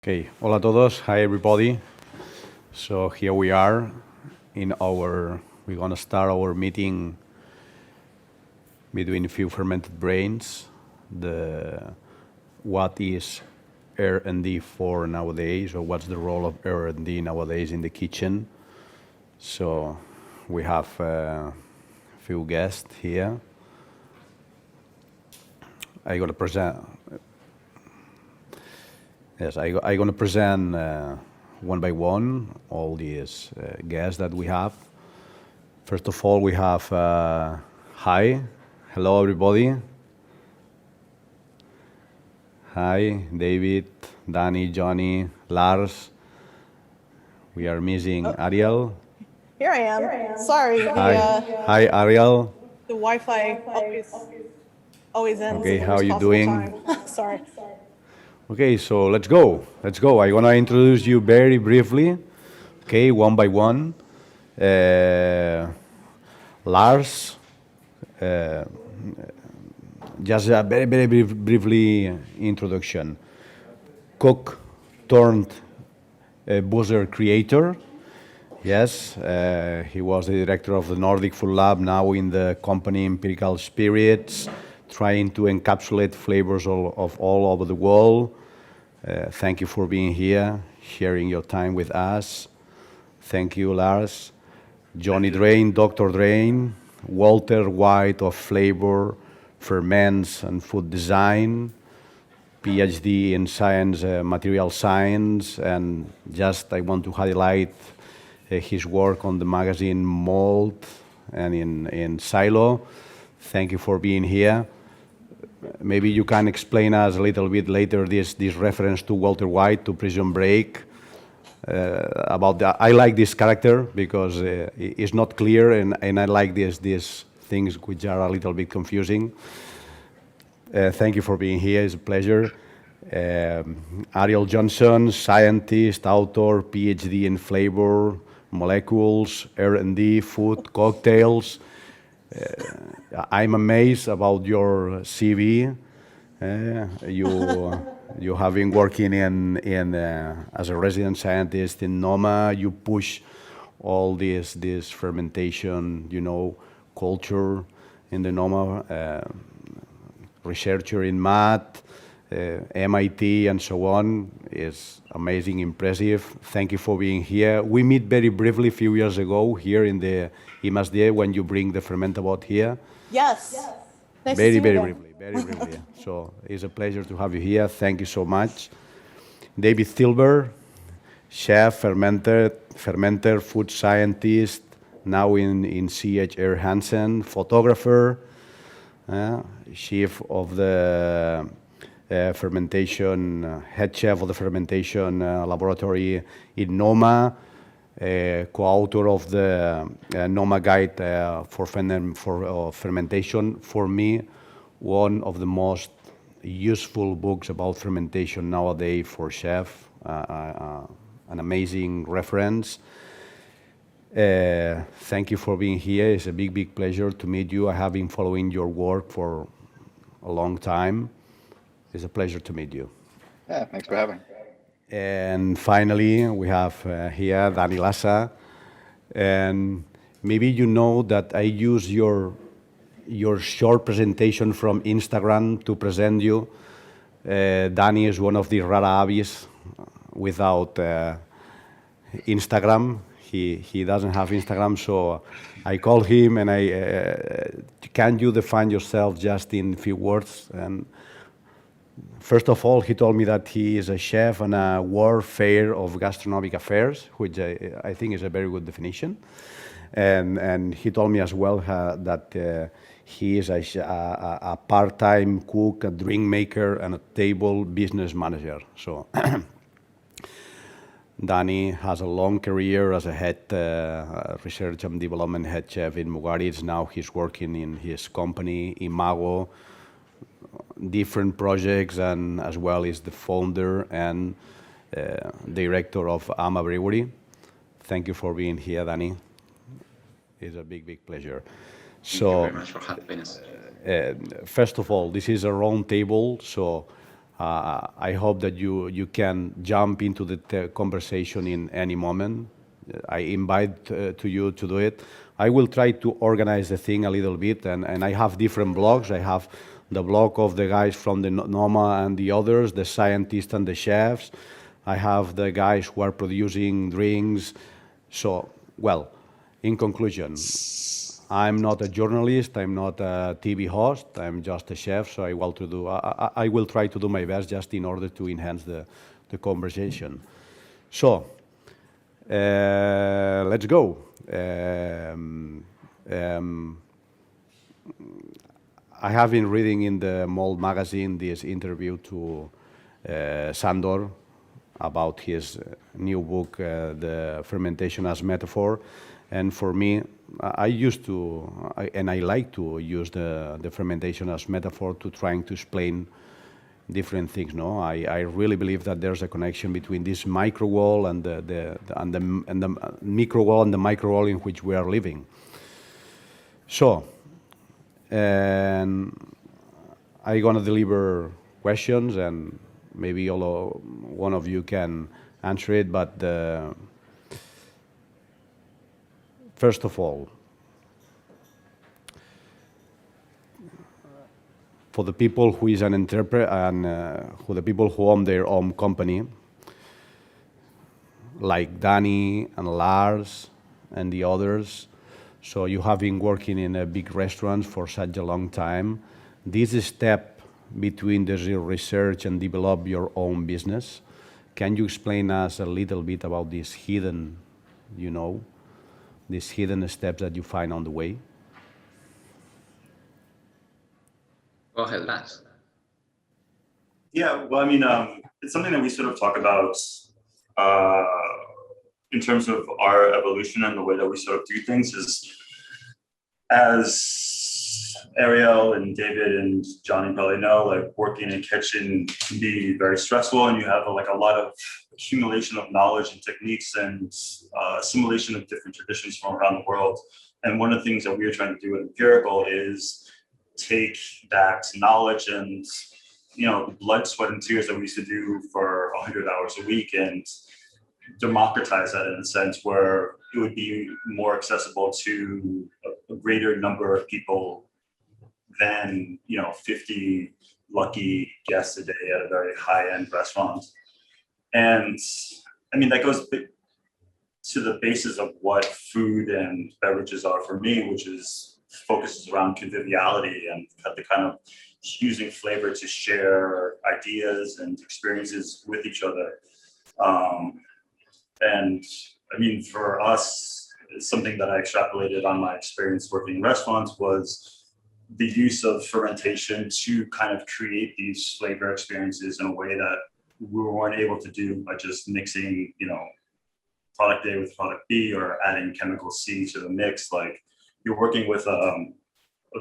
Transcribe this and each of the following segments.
Okay, hola a todos. Hi everybody. So here we are we're gonna start our meeting between a few fermented brains. What is R&D for nowadays, or what's the role of R&D nowadays in the kitchen? So we have a few guests here. I'm gonna present. Yes, I'm going to present one by one all these guests that we have. First of all, we have hi, hello everybody. Hi, David, Dani, Johnny, Lars. We are missing Ariel. Here I am. Sorry. Hi, Ariel. The Wi-Fi always ends. Okay, at the how worst you possible doing? time. Sorry. Okay, so let's go. I'm going to introduce you very briefly, okay, one by one. Lars, just a very briefly introduction. Cook turned boozer creator. Yes, he was the director of the Nordic Food Lab, now in the company Empirical Spirits, trying to encapsulate flavors of all over the world. Thank you for being here, sharing your time with us. Thank you, Lars. Johnny Drain, Dr. Drain, Walter White of Flavor, Ferments and Food Design, PhD in Science, Material Science, and just I want to highlight his work on the magazine Mold and in Silo. Thank you for being here. Maybe you can explain us a little bit later this reference to Walter White, to Prison Break. About that. I like this character because it's not clear, and I like these things which are a little bit confusing. Thank you for being here. It's a pleasure. Ariel Johnson, scientist, author, PhD in flavor, molecules, R&D, food, cocktails. I'm amazed about your CV. You have been working as a resident scientist in Noma. You push all this fermentation, culture in the Noma. Researcher in math, MIT, and so on. Is amazing, impressive. Thank you for being here. We met very briefly a few years ago here in the IMASD when you bring the Fermentabot here. Yes. Nice Very to see you briefly. So it's a pleasure to have you here. Thank you so much. David Zilber, chef, fermenter, food scientist, now in CH Hansen, photographer, chief of the fermentation, head chef of the fermentation laboratory in Noma, co-author of the Noma Guide for fermentation. For me, one of the most useful books about fermentation nowadays for chef, an amazing reference. Thank you for being here. It's a big pleasure to meet you. I have been following your work for a long time. It's a pleasure to meet you. Yeah, thanks for having me. And finally, we have here Dani Lasa. And maybe you know that I use your short presentation from Instagram to present you. Dani is one of the rara avis without Instagram. He doesn't have Instagram, so I called him and can you define yourself just in a few words? And first of all, he told me that he is a chef and a world fair of gastronomic affairs, which I think is a very good definition. And he told me as well that he is a part-time cook, a drink maker, and a table business manager. So Dani has a long career as a head research and development head chef in Mugaritz. Now he's working in his company, Imago, different projects, and as well is the founder and director of Ama Brewery. Thank you for being here, Dani. It's a big pleasure. Thank you very much for having us. First of all, this is a round table, so I hope that you can jump into the conversation in any moment. I invite to you to do it. I will try to organize the thing a little bit, and I have different blogs. I have the blog of the guys from the Noma and the others, the scientists and the chefs. I have the guys who are producing drinks. So, well, in conclusion, I'm not a journalist, I'm not a TV host, I'm just a chef, so I will try to do my best just in order to enhance the conversation. So, let's go. I have been reading in the Mold magazine this interview to Sandor about his new book, The Fermentation as Metaphor. And for me, I like to use the fermentation as metaphor to trying to explain different things. No, I really believe that there's a connection between this micro world and the micro world and the micro world in which we are living. So, and I'm gonna deliver questions, and maybe one of you can answer it. But first of all, for the people who is an interpreter and for the people who own their own company, like Dani and Lars and the others, so you have been working in a big restaurant for such a long time. This step between the research and develop your own business, can you explain us a little bit about these hidden steps that you find on the way? Go ahead, Lars. Yeah, well, I mean, it's something that we sort of talk about in terms of our evolution and the way that we sort of do things is, as Ariel and David and Johnny probably know, like working in a kitchen can be very stressful, and you have like a lot of accumulation of knowledge and techniques and assimilation of different traditions from around the world. And one of the things that we are trying to do at Empirical is take that knowledge and the blood, sweat, and tears that we used to do for 100 hours a week and democratize that in a sense where it would be more accessible to a greater number of people than 50 lucky guests a day at a very high-end restaurant. And I mean, that goes to the basis of what food and beverages are for me, which is focuses around conviviality and the kind of using flavor to share ideas and experiences with each other. And I mean, for us, something that I extrapolated on my experience working in restaurants was the use of fermentation to kind of create these flavor experiences in a way that we weren't able to do by just mixing, product A with product B or adding chemical C to the mix. Like, you're working with a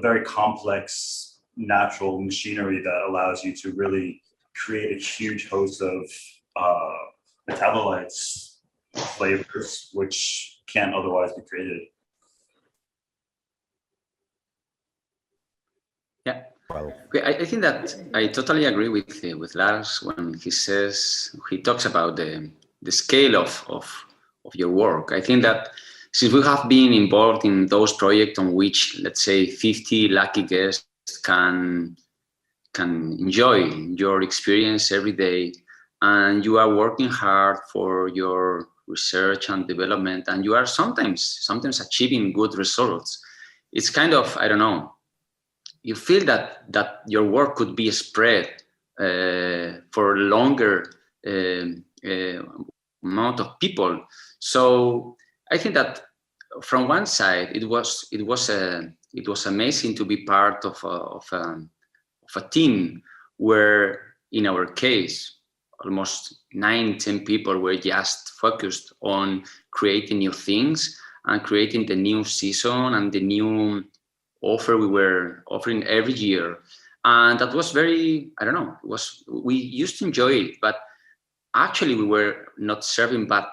very complex natural machinery that allows you to really create a huge host of metabolites, flavors, which can't otherwise be created. Yeah, Well, okay, I think that I totally agree with Lars when he talks about the scale of your work. I think that since we have been involved in those projects on which, let's say, 50 lucky guests can enjoy your experience every day, and you are working hard for your research and development, and you are sometimes achieving good results, it's kind of, I don't know, you feel that your work could be spread for a longer amount of people. So I think that from one side, it was amazing to be part of a team where, in our case, almost 9-10 people were just focused on creating new things and creating the new season and the new offer we were offering every year. And that was very, I don't know, we used to enjoy it, but actually we were not serving but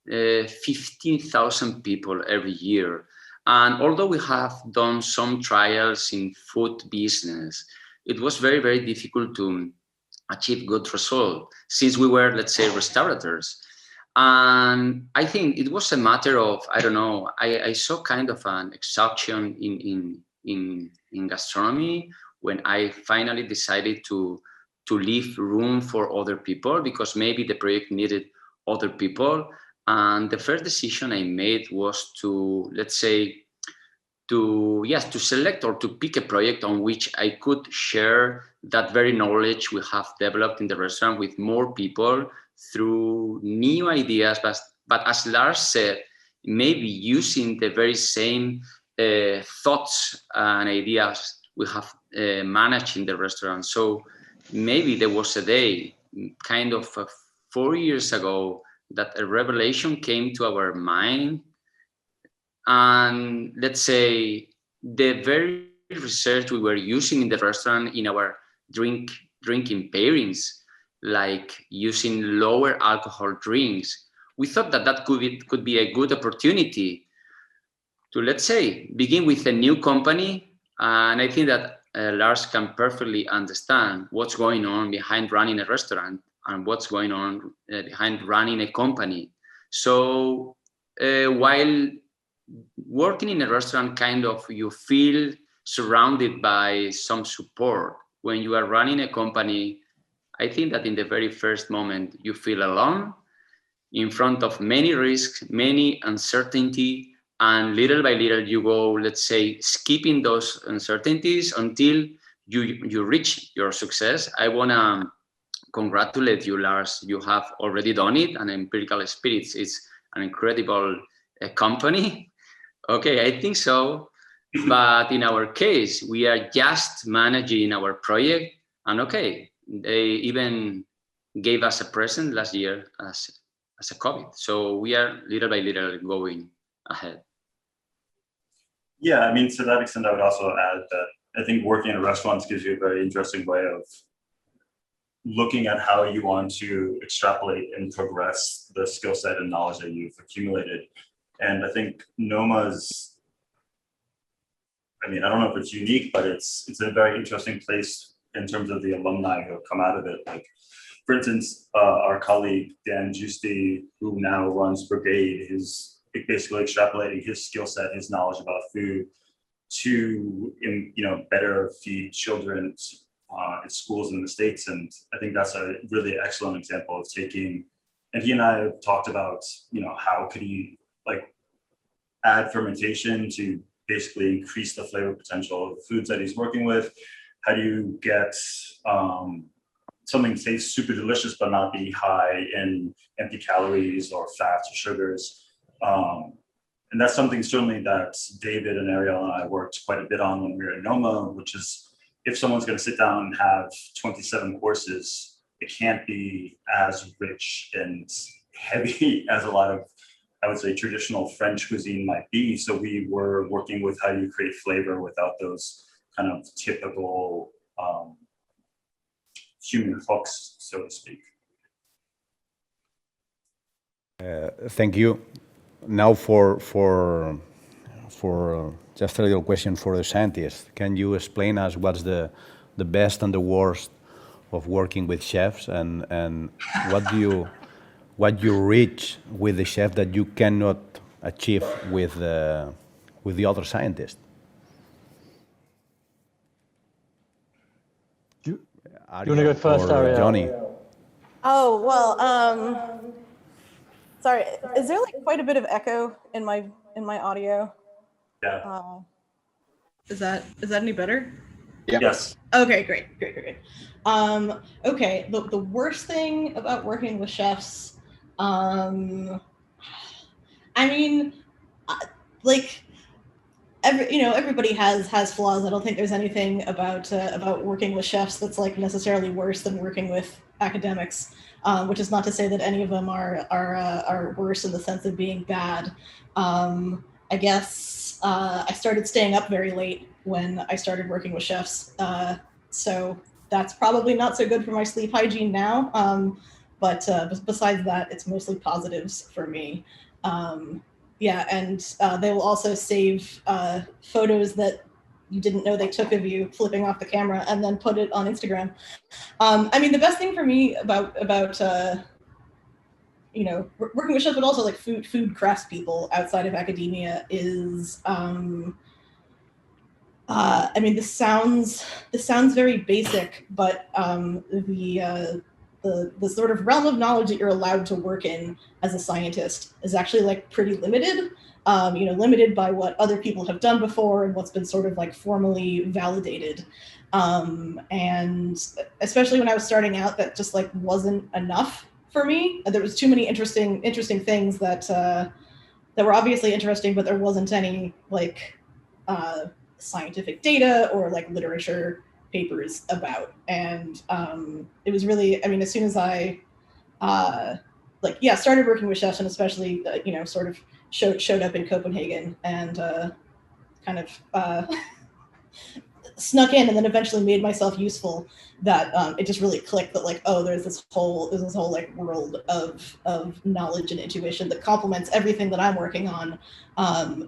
15,000 people every year. And although we have done some trials in food business, it was very, very difficult to achieve good result since we were, let's say, restaurateurs. And I think it was a matter of, I don't know, I saw kind of an exhaustion in gastronomy when I finally decided to leave room for other people, because maybe the project needed other people. And the first decision I made was to, let's say, to select or to pick a project on which I could share that very knowledge we have developed in the restaurant with more people through new ideas, but as Lars said, maybe using the very same thoughts and ideas we have managed in the restaurant. So maybe there was a day, kind of 4 years ago, that a revelation came to our mind. And let's say the very research we were using in the restaurant in our drinking pairings, like using lower alcohol drinks, we thought that could be a good opportunity to, let's say, begin with a new company. And I think that Lars can perfectly understand what's going on behind running a restaurant and what's going on behind running a company. So while working in a restaurant, kind of you feel surrounded by some support. When you are running a company, I think that in the very first moment you feel alone in front of many risks, many uncertainty, and little by little you go, let's say, skipping those uncertainties until you reach your success. I want to congratulate you, Lars. You have already done it, and Empirical Spirits is an incredible company. Okay, I think so. But in our case, we are just managing our project. And okay, they even gave us a present last year as a COVID. So we are little by little going ahead. Yeah, I mean, to that extent, I would also add that I think working in restaurants gives you a very interesting way of looking at how you want to extrapolate and progress the skill set and knowledge that you've accumulated. And I think Noma's, I mean, I don't know if it's unique, but it's a very interesting place in terms of the alumni who have come out of it. Like, for instance, our colleague, Dan Giusti, who now runs Brigade, is basically extrapolating his skill set, his knowledge about food to, better feed children in schools in the States. And I think that's a really excellent example of taking, and he and I have talked about, how could he add fermentation to basically increase the flavor potential of the foods that he's working with. How do you get something taste super delicious but not be high in empty calories or fats or sugars? And that's something certainly that David and Ariel and I worked quite a bit on when we were at Noma, which is, if someone's going to sit down and have 27 courses, it can't be as rich and heavy as a lot of, I would say, traditional French cuisine might be. So we were working with how you create flavor without those kind of typical human hooks, so to speak. Thank you. Now for just a little question for the scientists. Can you explain us what's the best and the worst of working with chefs, and what you reach with the chef that you cannot achieve with the other scientists? Do you want to go first, Ariel? Johnny? Oh, well, sorry, is there quite a bit of echo in my audio? Yeah. Is that any better? Yeah. Yes. Okay, great. Okay, the worst thing about working with chefs, I mean, everybody has flaws. I don't think there's anything about working with chefs that's necessarily worse than working with academics, which is not to say that any of them are worse in the sense of being bad. I guess I started staying up very late when I started working with chefs, so that's probably not so good for my sleep hygiene now. But besides that, it's mostly positives for me. Yeah, and they will also save photos that you didn't know they took of you, flipping off the camera and then put it on Instagram. I mean, the best thing for me about you know, working with chefs, but also like food crafts people outside of academia is, I mean, this sounds very basic, but the sort of realm of knowledge that you're allowed to work in as a scientist is actually like pretty limited. You know, limited by what other people have done before and what's been sort of like formally validated. And especially when I was starting out, that just like wasn't enough for me. There was too many interesting things that that were obviously interesting, but there wasn't any like scientific data or like literature papers about. And it was really, I mean, as soon as I like, yeah, started working with chefs, and especially you know, sort of showed up in Copenhagen and kind of snuck in, and then eventually made myself useful, that it just really clicked that like, oh, there's this whole like world of knowledge and intuition that complements everything that I'm working on,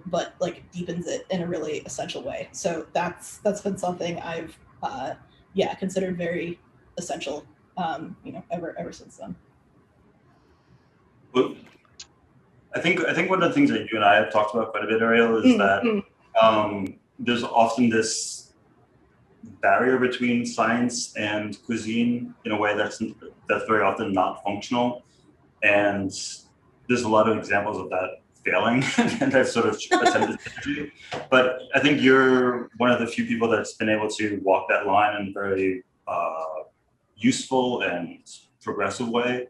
but like deepens it in a really essential way. So that's been something I've yeah, considered very essential, you know, ever since then. Well, I think one of the things that you and I have talked about quite a bit, Ariel, is that there's often this barrier between science and cuisine in a way that's very often not functional, and there's a lot of examples of that failing, and I've sort of attempted to do. But I think you're one of the few people that's been able to walk that line in a very useful and progressive way.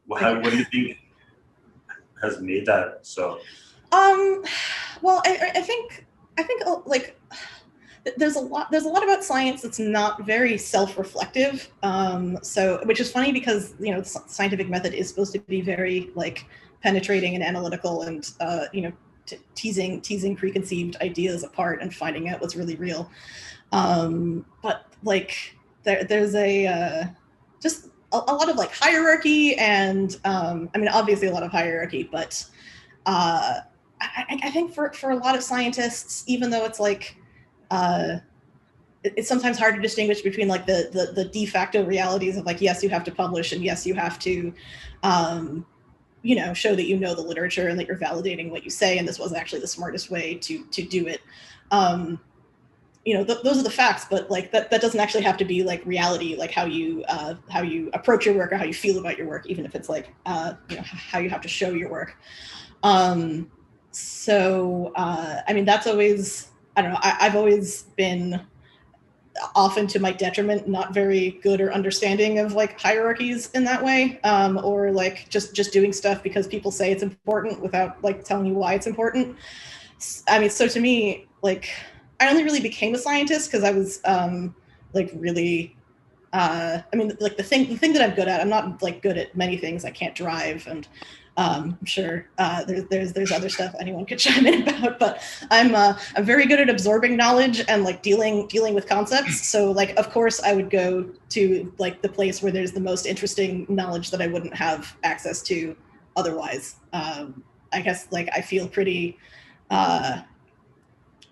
What do you think has made that so? Well, I think like there's a lot about science that's not very self-reflective. So, which is funny because, you know, the scientific method is supposed to be very like penetrating and analytical, and you know, teasing preconceived ideas apart and finding out what's really real. But like there's a just a lot of like hierarchy, and I mean, obviously a lot of hierarchy, but I think for a lot of scientists, even though it's like it's sometimes hard to distinguish between like the de facto realities of like, yes, you have to publish, and yes, you have to you know, show that you know the literature and that you're validating what you say, and this was actually the smartest way to do it. You know, those are the facts, but like that doesn't actually have to be like reality, like how you approach your work or how you feel about your work, even if it's like you know, how you have to show your work. So I mean, that's always, I don't know, I've always been, often to my detriment, not very good or understanding of like hierarchies in that way, or like just doing stuff because people say it's important without like telling you why it's important. I mean, so to me, like, I only really became a scientist because I was like really I mean, like the thing that I'm good at, I'm not like good at many things. I can't drive, and I'm sure there's other stuff anyone could chime in about, but I'm very good at absorbing knowledge and like dealing with concepts. So like, of course I would go to like the place where there's the most interesting knowledge that I wouldn't have access to otherwise. I guess like I feel pretty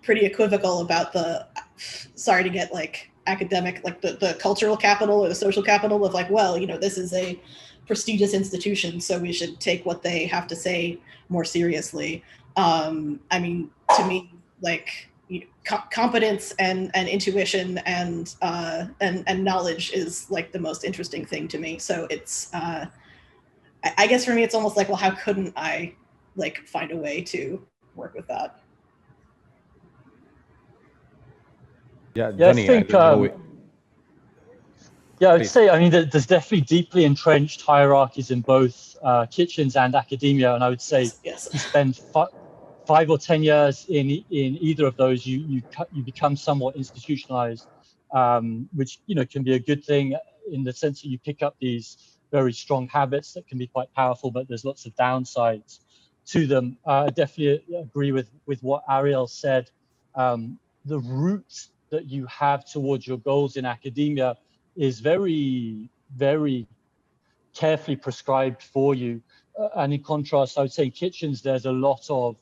equivocal about the, sorry to get like academic, like the cultural capital or the social capital of like, well, you know, this is a prestigious institution, so we should take what they have to say more seriously. I mean, to me, like, you know, competence and intuition and knowledge is like the most interesting thing to me. So it's, I guess for me, it's almost like, well, how couldn't I like find a way to work with that? Yeah, Yeah, Dani, I think, yeah, I would say, I mean, there's definitely deeply entrenched hierarchies in both kitchens and academia, and I would say yes. you spend 5 or 10 years in either of those, you become somewhat institutionalized, which, you know, can be a good thing in the sense that you pick up these very strong habits that can be quite powerful, but there's lots of downsides to them. I definitely agree with what Ariel said. The route that you have towards your goals in academia is very, very carefully prescribed for you. And in contrast, I would say in kitchens, there's a lot of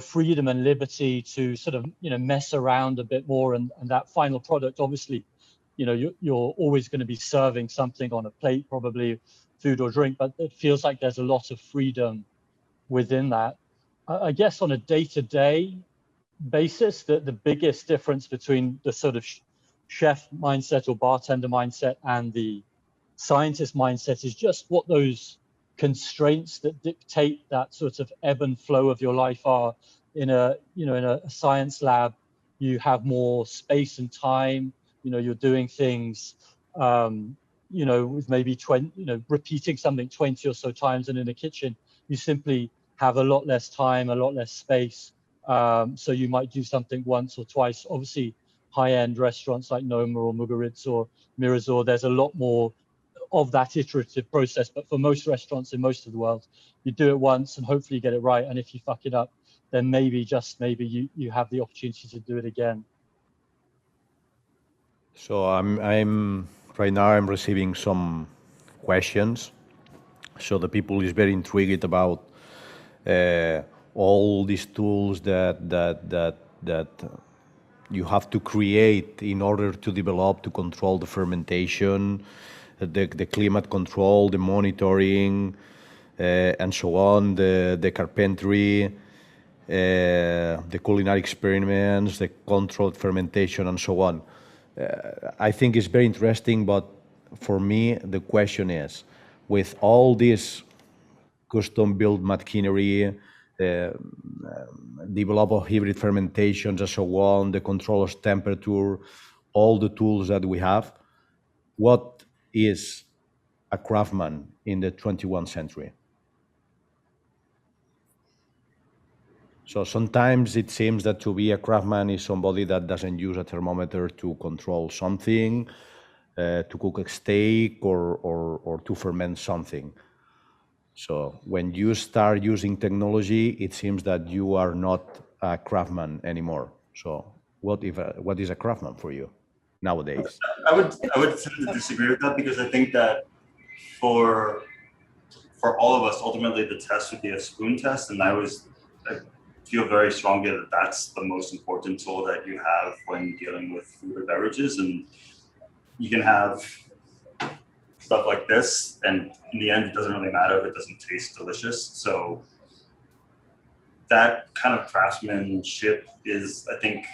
freedom and liberty to sort of, mess around a bit more. And that final product, obviously, you're always going to be serving something on a plate, probably food or drink, but it feels like there's a lot of freedom within that. I guess on a day-to-day basis, the biggest difference between the sort of chef mindset or bartender mindset and the scientist mindset is just what those constraints that dictate that sort of ebb and flow of your life are. In a science lab, you have more space and time. You're doing things, with maybe 20, repeating something 20 or so times, and in a kitchen, you simply have a lot less time, a lot less space. So you might do something once or twice. Obviously, high-end restaurants like Noma or Mugaritz or Mirazor, there's a lot more of that iterative process. But for most restaurants in most of the world, you do it once and hopefully you get it right. And if you fuck it up, then maybe, just maybe, you have the opportunity to do it again. So I'm right now I'm receiving some questions. So the people is very intrigued about all these tools that you have to create in order to develop, to control the fermentation, the climate control, the monitoring, and so on, the carpentry, the culinary experiments, the controlled fermentation, and so on. I think it's very interesting, but for me, the question is, with all this custom-built machinery, develop of hybrid fermentations and so on, the control of temperature, all the tools that we have, what is a craftsman in the 21st century? So sometimes it seems that to be a craftsman is somebody that doesn't use a thermometer to control something, to cook a steak or to ferment something. So when you start using technology, it seems that you are not a craftsman anymore. So what is a craftsman for you nowadays? I would tend to disagree with that, because I think that for all of us, ultimately the test would be a spoon test, and I feel very strongly that that's the most important tool that you have when dealing with food or beverages. And you can have stuff like this, and in the end, it doesn't really matter if it doesn't taste delicious. So that kind of craftsmanship is, I think,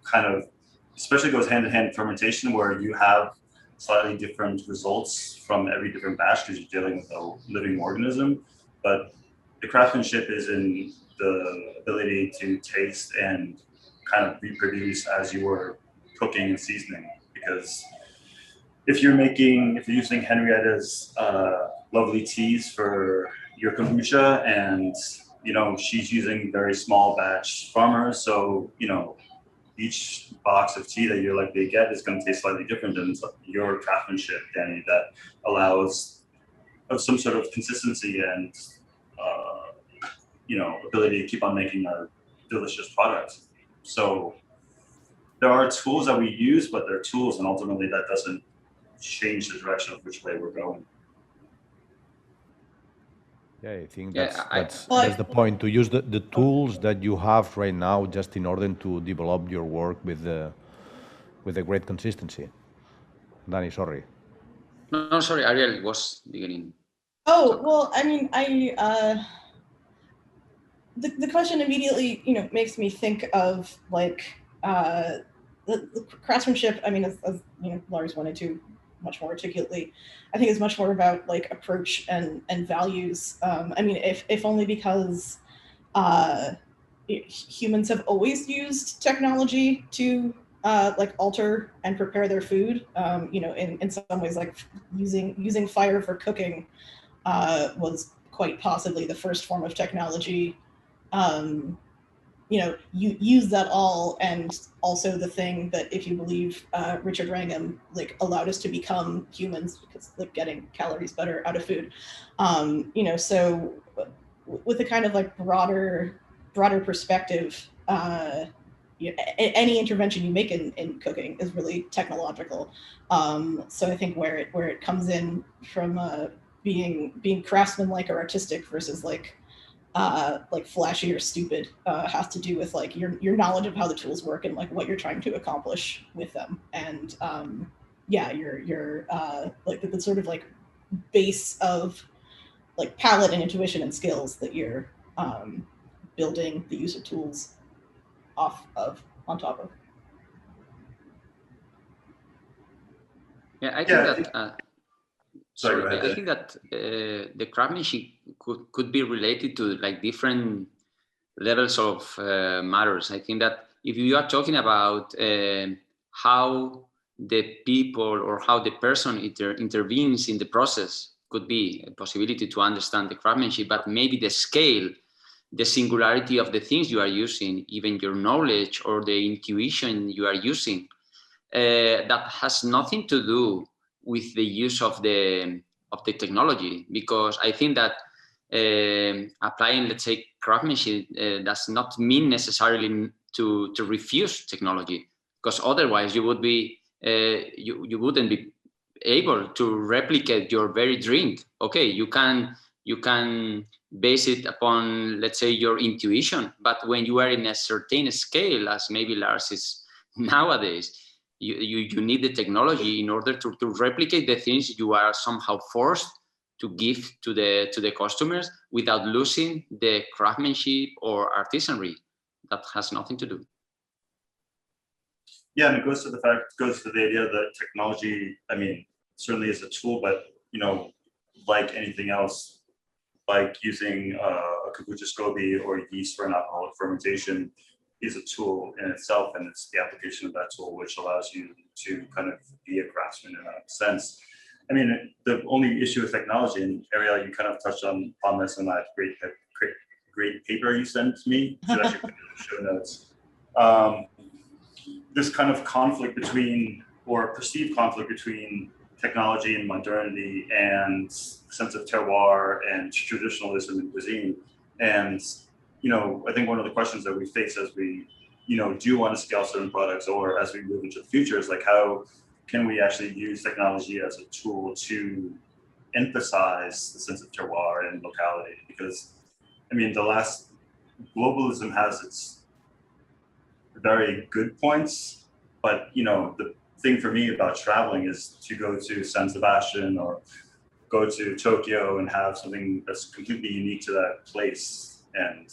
kind of, especially goes hand in hand in fermentation, where you have slightly different results from every different batch because you're dealing with a living organism. But the craftsmanship is in the ability to taste and kind of reproduce as you were cooking and seasoning. Because if you're using Henrietta's lovely teas for your kombucha, and she's using very small batch farmers, so each box of tea that you're likely to get is going to taste slightly different than your craftsmanship, Dani, that allows some sort of consistency and ability to keep on making a delicious product. So there are tools that we use, but they're tools, and ultimately that doesn't change the direction of which way we're going. Yeah, I think that's the point, to use the tools that you have right now just in order to develop your work with a great consistency. Dani, sorry. No, sorry, Ariel was beginning. Oh, well, I mean, the question immediately, makes me think of like the craftsmanship. I mean, as Lars wanted to much more articulately, I think it's much more about like approach and values. I mean, if only because humans have always used technology to like alter and prepare their food. In some ways, like using fire for cooking was quite possibly the first form of technology. You use that all, and also the thing that, if you believe Richard Wrangham, like allowed us to become humans, because like getting calories better out of food. So with a kind of like broader perspective, any intervention you make in cooking is really technological. So I think where it comes in from being craftsman-like or artistic versus like like flashy or stupid. Has to do with like your knowledge of how the tools work and like what you're trying to accomplish with them. And yeah, your like the sort of like base of like palette and intuition and skills that you're building the use of tools off of, on top of. Yeah, I think Yeah, that. Sorry, go ahead. I think that the craftsmanship could be related to like different levels of matters. I think that if you are talking about how the people or how the person intervenes in the process, could be a possibility to understand the craftsmanship, but maybe the scale, the singularity of the things you are using, even your knowledge or the intuition you are using, that has nothing to do with the use of the technology, because I think that applying, let's say, craftsmanship does not mean necessarily to refuse technology, because otherwise you would be you wouldn't be able to replicate your very drink. Okay, you can base it upon, let's say, your intuition, but when you are in a certain scale, as maybe Lars is nowadays, you need the technology in order to replicate the things you are somehow forced to give to the customers without losing the craftsmanship or artisanry. That has nothing to do. Yeah, and it goes to the idea that technology, I mean, certainly is a tool, but like anything else, like using a kombucha SCOBY or yeast for an alcoholic fermentation is a tool in itself, and it's the application of that tool which allows you to kind of be a craftsman in that sense. I mean, the only issue with technology, and Ariel, you kind of touched on this in that great paper you sent to me, should actually put in the show notes. This kind of conflict between, or perceived conflict between, technology and modernity, and sense of terroir and traditionalism in cuisine. And I think one of the questions that we face as we do want to scale certain products, or as we move into the future, is like, how can we actually use technology as a tool to emphasize the sense of terroir and locality? Because I mean, globalism has its very good points, but the thing for me about traveling is to go to San Sebastian or go to Tokyo and have something that's completely unique to that place. And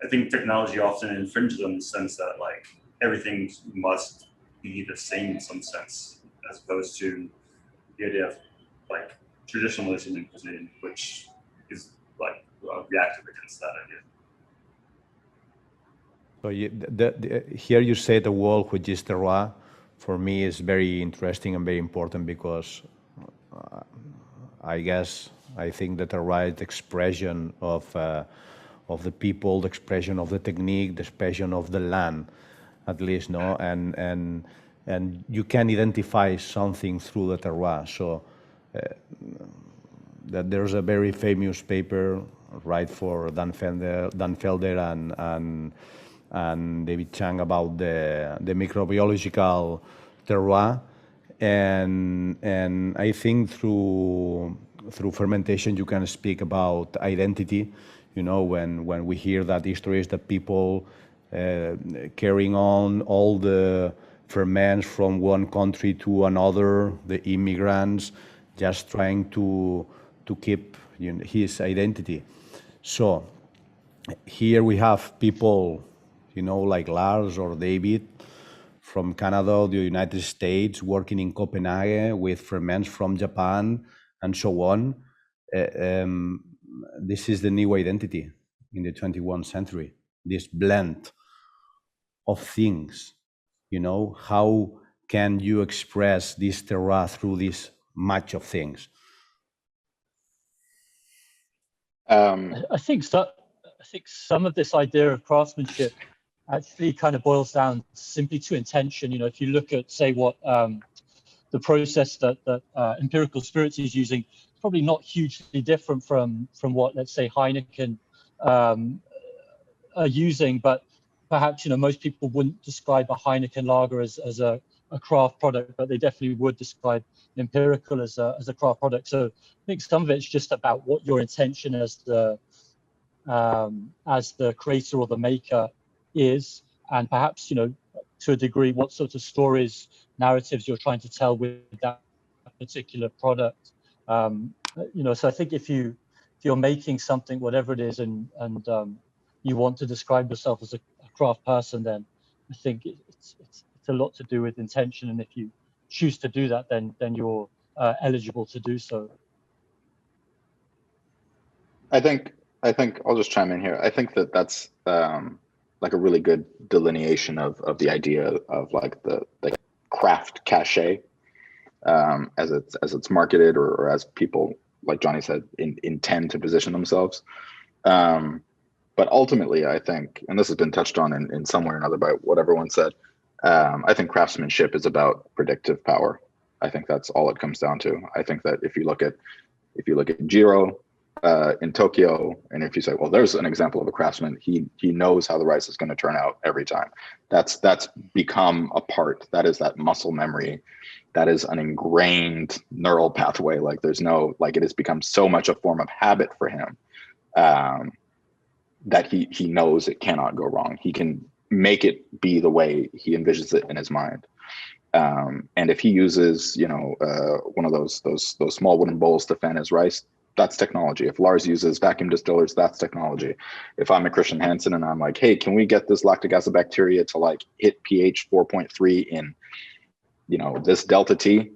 I think technology often infringes on the sense that like everything must be the same in some sense, as opposed to the idea of like traditionalism in cuisine, which is like reactive against that idea. So here you say the word, which is terroir, for me is very interesting and very important, because I think that the right expression of the people, the expression of the technique, the expression of the land, at least, no, and you can identify something through the terroir. So that there's a very famous paper, right, for Dan Felder and David Chang about the microbiological terroir, and I think through fermentation you can speak about identity. When we hear that history is that people carrying on all the ferments from one country to another, the immigrants just trying to keep his identity. So here we have people, like Lars or David from Canada or the United States, working in Copenhagen with ferments from Japan and so on. This is the new identity in the 21st century, this blend of things. How can you express this terroir through this match of things? I think some of this idea of craftsmanship actually kind of boils down simply to intention. If you look at, say, what the process that Empirical Spirits is using, probably not hugely different from what, let's say, Heineken are using, but perhaps most people wouldn't describe a Heineken lager as a craft product, but they definitely would describe Empirical as a craft product. So I think some of it's just about what your intention as the as the creator or the maker is, and perhaps, to a degree, what sort of stories, narratives you're trying to tell with that particular product. So I think if you're making something, whatever it is, and you want to describe yourself as a craft person, then I think it's a lot to do with intention. And if you choose to do that, then you're eligible to do so. I think I'll just chime in here. I think that's like a really good delineation of the idea of like the craft cachet as it's marketed or as people, like Johnny said, intend to position themselves. But ultimately, I think, and this has been touched on in some way or another by what everyone said, I think craftsmanship is about predictive power. I think that's all it comes down to. I think that if you look at Jiro in Tokyo, and if you say, well, there's an example of a craftsman, he knows how the rice is going to turn out every time. That's become a part. That is that muscle memory. That is an ingrained neural pathway. Like there's no, like it has become so much a form of habit for him that he knows it cannot go wrong. He can make it be the way he envisions it in his mind. And if he uses, one of those small wooden bowls to fan his rice, that's technology. If Lars uses vacuum distillers, that's technology. If I'm a Christian Hansen and I'm like, hey, can we get this lactic acid bacteria to like hit pH 4.3 in, this delta T,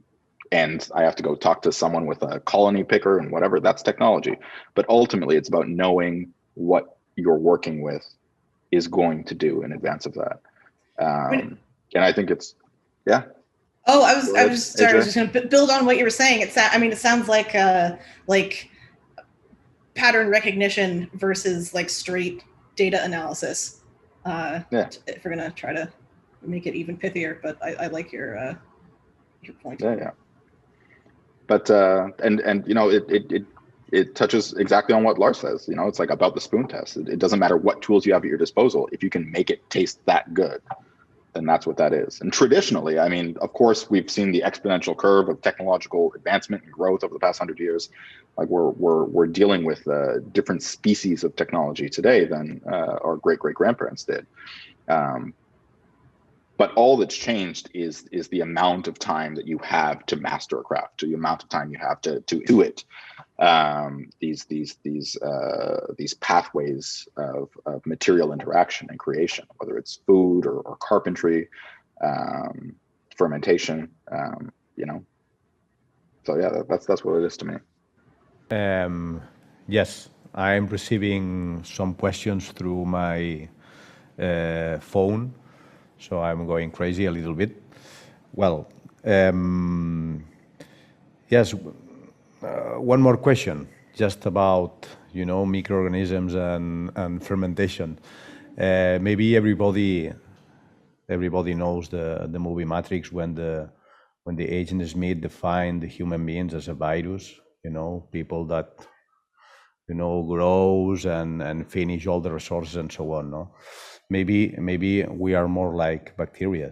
and I have to go talk to someone with a colony picker and whatever, that's technology. But ultimately, it's about knowing what you're working with is going to do in advance of that. And I think it's, yeah. Oh, I was sorry. I was just going to build on what you were saying. It sounds like pattern recognition versus like straight data analysis. If we're going to try to make it even pithier, but I like your point. Yeah. But it touches exactly on what Lars says. It's like about the spoon test. It doesn't matter what tools you have at your disposal. If you can make it taste that good, then that's what that is. And traditionally, I mean, of course, we've seen the exponential curve of technological advancement and growth over the past 100 years. Like we're dealing with different species of technology today than our great-great-grandparents did. But all that's changed is the amount of time that you have to master a craft, to the amount of time you have to do it. These pathways of material interaction and creation, whether it's food or carpentry, fermentation, So yeah, that's what it is to me. Yes, I'm receiving some questions through my phone, so I'm going crazy a little bit. Well, yes, one more question, just about microorganisms and fermentation. Maybe everybody knows the movie Matrix when the Agent Smith defined the human beings as a virus. People that grows and finish all the resources and so on. No, maybe we are more like bacteria.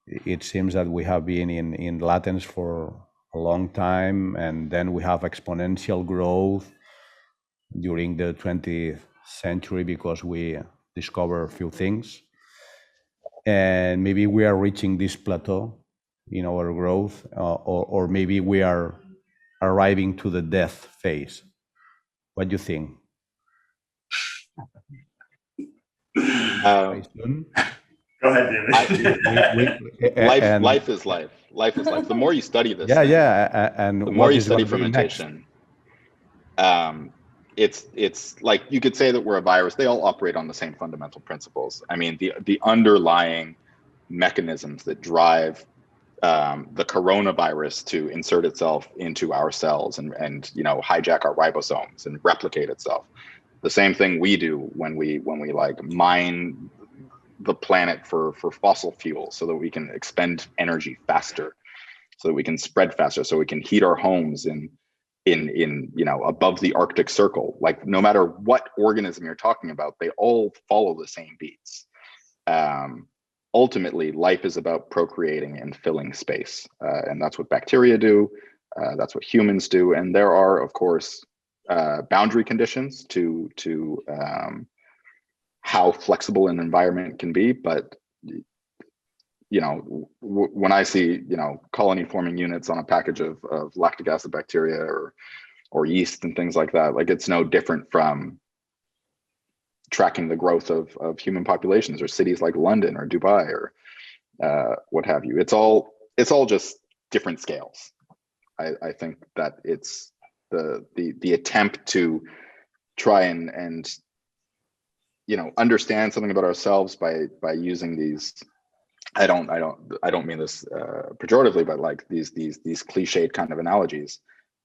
It seems that we have been in latence for a long time, and then we have exponential growth during the 20th century because we discover a few things, and maybe we are reaching this plateau in our growth, or maybe we are arriving to the death phase. What do you think? Go ahead, David. Life is life. Life is life. The more you study this, and the more you study fermentation, it's like you could say that we're a virus. They all operate on the same fundamental principles. I mean, the underlying mechanisms that drive the coronavirus to insert itself into our cells and hijack our ribosomes and replicate itself. The same thing we do when we like mine the planet for fossil fuels so that we can expend energy faster, so that we can spread faster, so we can heat our homes in above the Arctic Circle. Like no matter what organism you're talking about, they all follow the same beats. Ultimately, life is about procreating and filling space, and that's what bacteria do. That's what humans do, and there are, of course, boundary conditions to how flexible an environment can be. But when I see colony forming units on a package of lactic acid bacteria or yeast and things like that, like it's no different from tracking the growth of human populations or cities like London or Dubai or what have you. It's all just different scales. I think that it's the attempt to try and understand something about ourselves by using these. I don't mean this pejoratively, but like these cliched kind of analogies.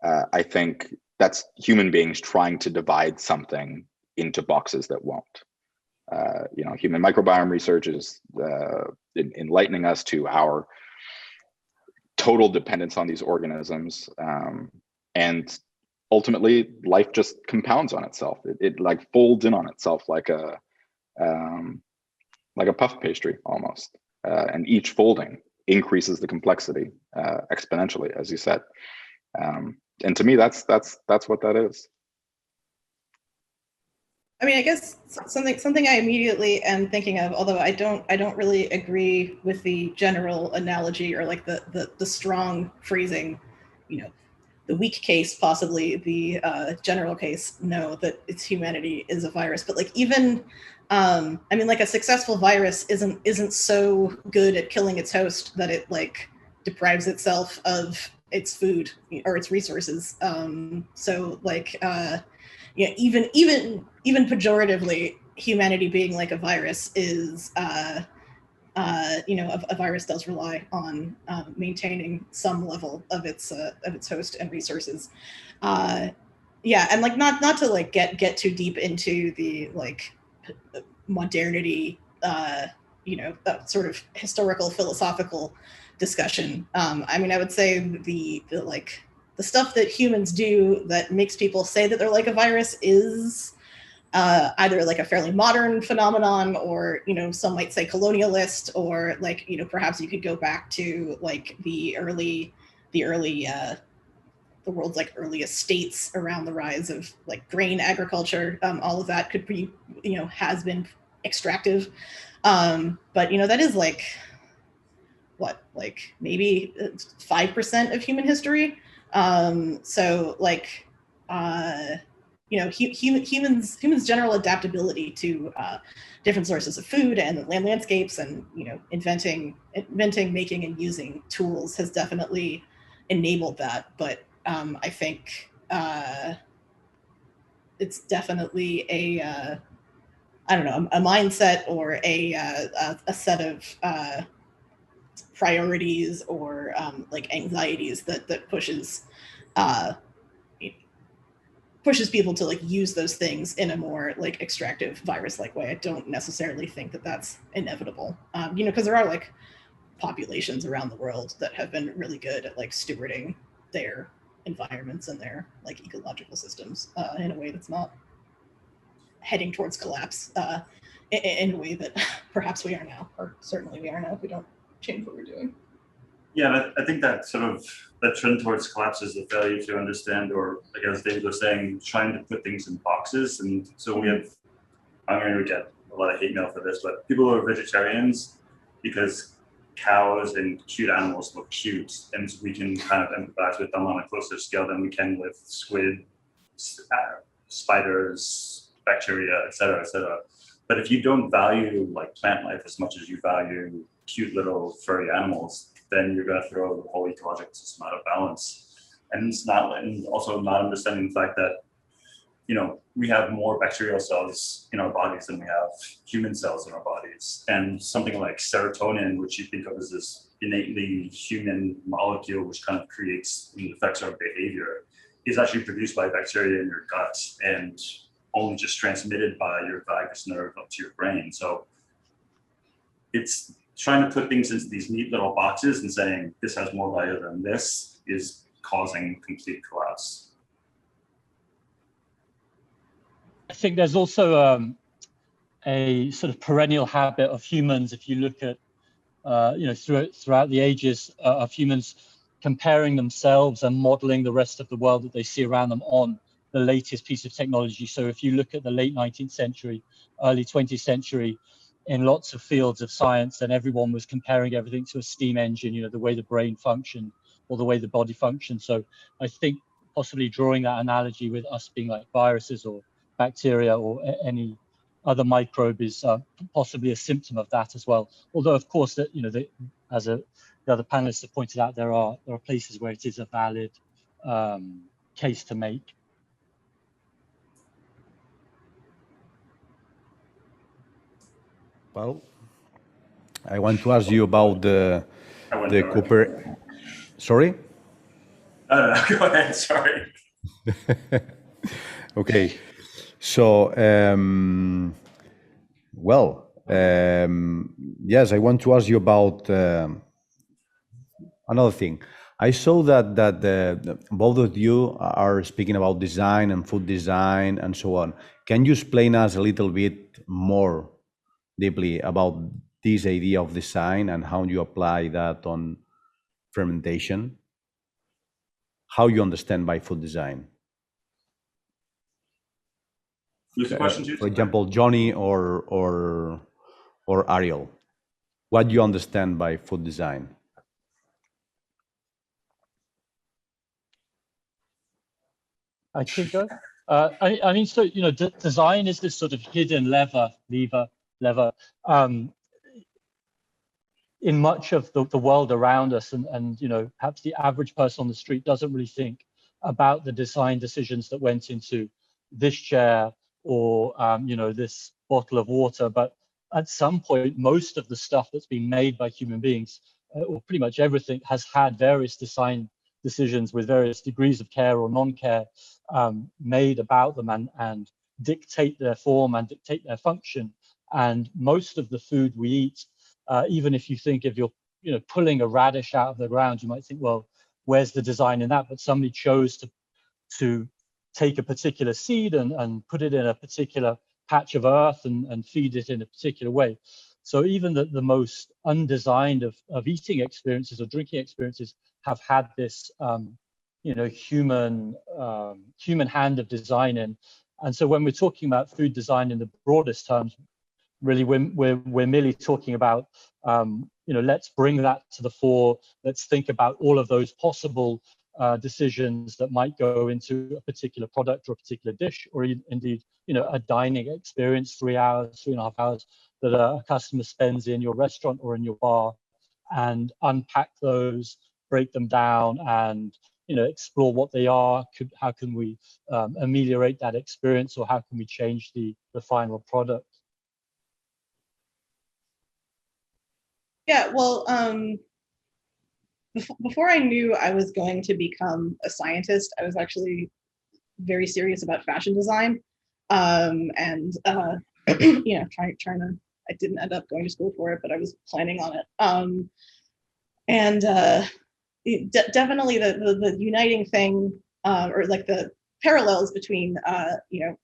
I think that's human beings trying to divide something into boxes that won't. Human microbiome research is enlightening us to our total dependence on these organisms, and ultimately life just compounds on itself. It like folds in on itself like a puff pastry almost, and each folding increases the complexity exponentially, as you said. And to me, that's what that is. I mean, I guess something I immediately am thinking of, although I don't really agree with the general analogy or like the strong phrasing, the weak case, possibly the general case, no, that it's humanity is a virus. But like even, I mean, like a successful virus isn't so good at killing its host that it like deprives itself of its food or its resources. So like, even pejoratively, humanity being like a virus is, a virus does rely on maintaining some level of its host and resources. And like not to like get too deep into the like modernity, sort of historical philosophical discussion. I mean, I would say the stuff that humans do that makes people say that they're like a virus is either like a fairly modern phenomenon, or some might say colonialist, or like perhaps you could go back to like the world's like earliest states around the rise of like grain agriculture. All of that could be has been extractive, but that is like what, like maybe 5% of human history. So like humans general adaptability to different sources of food and land landscapes, and inventing, making, and using tools has definitely enabled that. But I think it's definitely a mindset or a set of priorities or like anxieties that pushes people to like use those things in a more like extractive virus-like way. I don't necessarily think that that's inevitable, because there are like populations around the world that have been really good at like stewarding their environments and their like ecological systems in a way that's not heading towards collapse in a way that perhaps we are now, or certainly we are now if we don't change what we're doing. Yeah, I think that sort of that trend towards collapse is the failure to understand, or I guess David was saying, trying to put things in boxes. And so we have, I'm going to get a lot of hate mail for this, but people who are vegetarians, because cows and cute animals look cute, and we can kind of empathize with them on a closer scale than we can with squid, spiders, bacteria, et cetera, et cetera. But if you don't value like plant life as much as you value cute little furry animals, then you're going to throw the whole ecological system out of balance. And also not understanding the fact that, we have more bacterial cells in our bodies than we have human cells in our bodies. And something like serotonin, which you think of as this innately human molecule, which kind of creates and affects our behavior, is actually produced by bacteria in your gut and only just transmitted by your vagus nerve up to your brain. So it's trying to put things into these neat little boxes and saying this has more value than this is causing complete collapse. I think there's also a sort of perennial habit of humans, if you look at, throughout the ages of humans, comparing themselves and modeling the rest of the world that they see around them on the latest piece of technology. So if you look at the late 19th century, early 20th century, in lots of fields of science, then everyone was comparing everything to a steam engine, you know, the way the brain functioned or the way the body functioned. So I think possibly drawing that analogy with us being like viruses or bacteria or any other microbe is possibly a symptom of that as well. Although, of course, that, you know, the other panelists have pointed out, there are places where it is a valid case to make. Well, I want to ask you about the Cooper. Sorry? No, go ahead, sorry. Okay. So, yes, I want to ask you about another thing. I saw that both of you are speaking about design and food design and so on. Can you explain us a little bit more deeply about this idea of design and how you apply that on fermentation? How you understand by food design? Who's the question to? For example, Johnny or Ariel, what do you understand by food design? I can go. I mean, so, you know, design is this sort of hidden lever in much of the world around us, and you know, perhaps the average person on the street doesn't really think about the design decisions that went into this chair or you know, this bottle of water. But at some point, most of the stuff that's been made by human beings, or pretty much everything, has had various design decisions with various degrees of care or non-care made about them, and dictate their form and dictate their function. And most of the food we eat, even if you think if you're, you know, pulling a radish out of the ground, you might think, well, where's the design in that? But somebody chose to take a particular seed and put it in a particular patch of earth and feed it in a particular way. So even the most undesigned of eating experiences or drinking experiences have had this, you know, human hand of design in. And so when we're talking about food design in the broadest terms, really we're merely talking about, you know, let's bring that to the fore. Let's think about all of those possible decisions that might go into a particular product or a particular dish, or indeed, you know, a dining experience, 3 hours, 3.5 hours that a customer spends in your restaurant or in your bar, and unpack those, break them down, and, you know, explore what they are. How can we ameliorate that experience, or how can we change the final product? Yeah, well, before I knew I was going to become a scientist, I was actually very serious about fashion design, and you know, trying to. I didn't end up going to school for it, but I was planning on it. And definitely the uniting thing, or like the parallels between you know,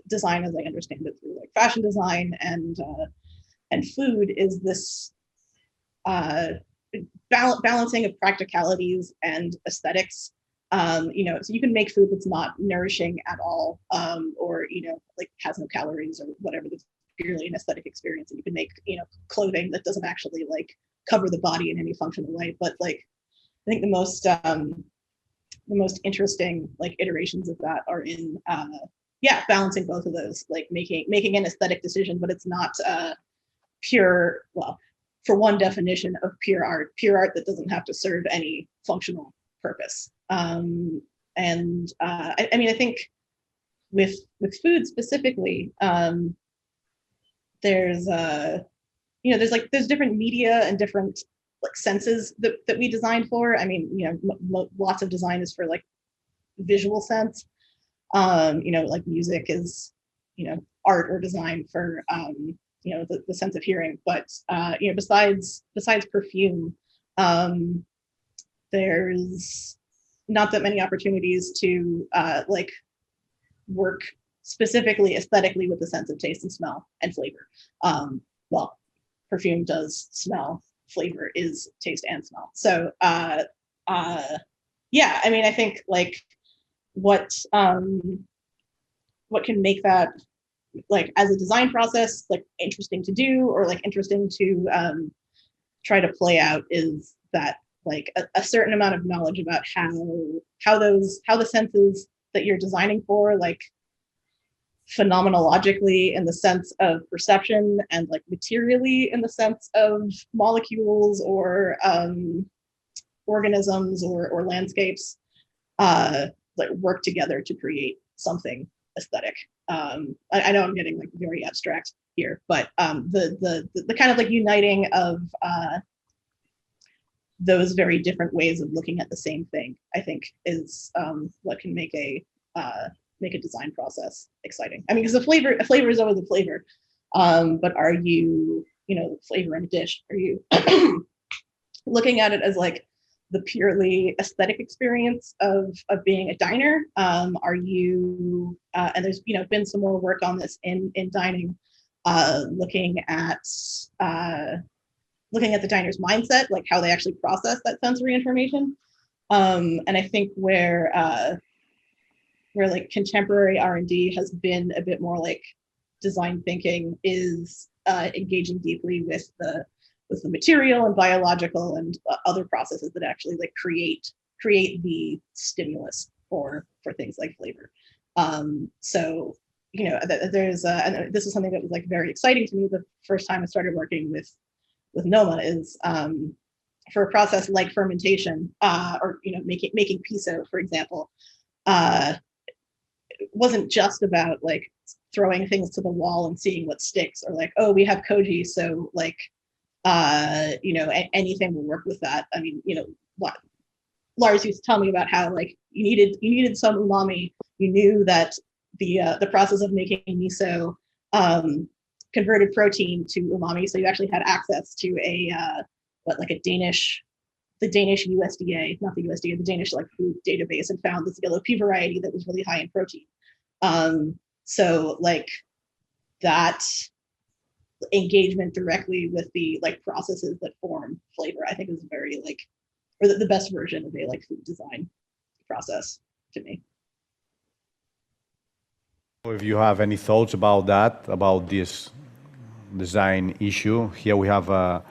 design as I understand it through like fashion design and food is this balancing of practicalities and aesthetics. You know, so you can make food that's not nourishing at all, or, you know, like has no calories or whatever, that's purely an aesthetic experience. And you can make, you know, clothing that doesn't actually like cover the body in any functional way. But like, I think the most interesting like iterations of that are in yeah, balancing both of those, like making an aesthetic decision, but it's not pure, well, for one definition of pure art that doesn't have to serve any functional purpose. I mean, I think with food specifically, there's you know, there's different media and different like senses that we designed for. I mean, you know, lots of design is for like visual sense. You know, like music is, you know, art or design for you know, the sense of hearing. But you know, besides perfume, there's not that many opportunities to like work specifically aesthetically with the sense of taste and smell and flavor. Well, perfume does smell, flavor is taste and smell. So yeah, I mean, I think like what what can make that, like, as a design process, like, interesting to do, or like interesting to try to play out, is that, like, a certain amount of knowledge about how the senses that you're designing for, like, phenomenologically in the sense of perception, and like materially in the sense of molecules or organisms or landscapes, like, work together to create something aesthetic. I know I'm getting like very abstract here, but the kind of like uniting of those very different ways of looking at the same thing, I think, is what can make a design process exciting. I mean, because a flavor is always a flavor, but are you, flavor in a dish, are you looking at it as like the purely aesthetic experience of being a diner? Are you, and there's been some more work on this in dining, looking at the diner's mindset, like how they actually process that sensory information. And I think where like contemporary R&D has been a bit more like design thinking is engaging deeply with the material and biological and other processes that actually like create the stimulus for things like flavor. So there's and this is something that was like very exciting to me the first time I started working with Noma, is for a process like fermentation, or making piso, for example. It wasn't just about like throwing things to the wall and seeing what sticks, or like, oh, we have koji, so like anything will work with that. I mean, Lars used to tell me about how like you needed some umami. You knew that the process of making miso converted protein to umami, so you actually had access to the Danish USDA, not the USDA, the Danish like food database, and found this yellow pea variety that was really high in protein. So like that engagement directly with the like processes that form flavor, I think is very like, or the best version of a like food design process to me. If you have any thoughts about that, about this design issue, here we have a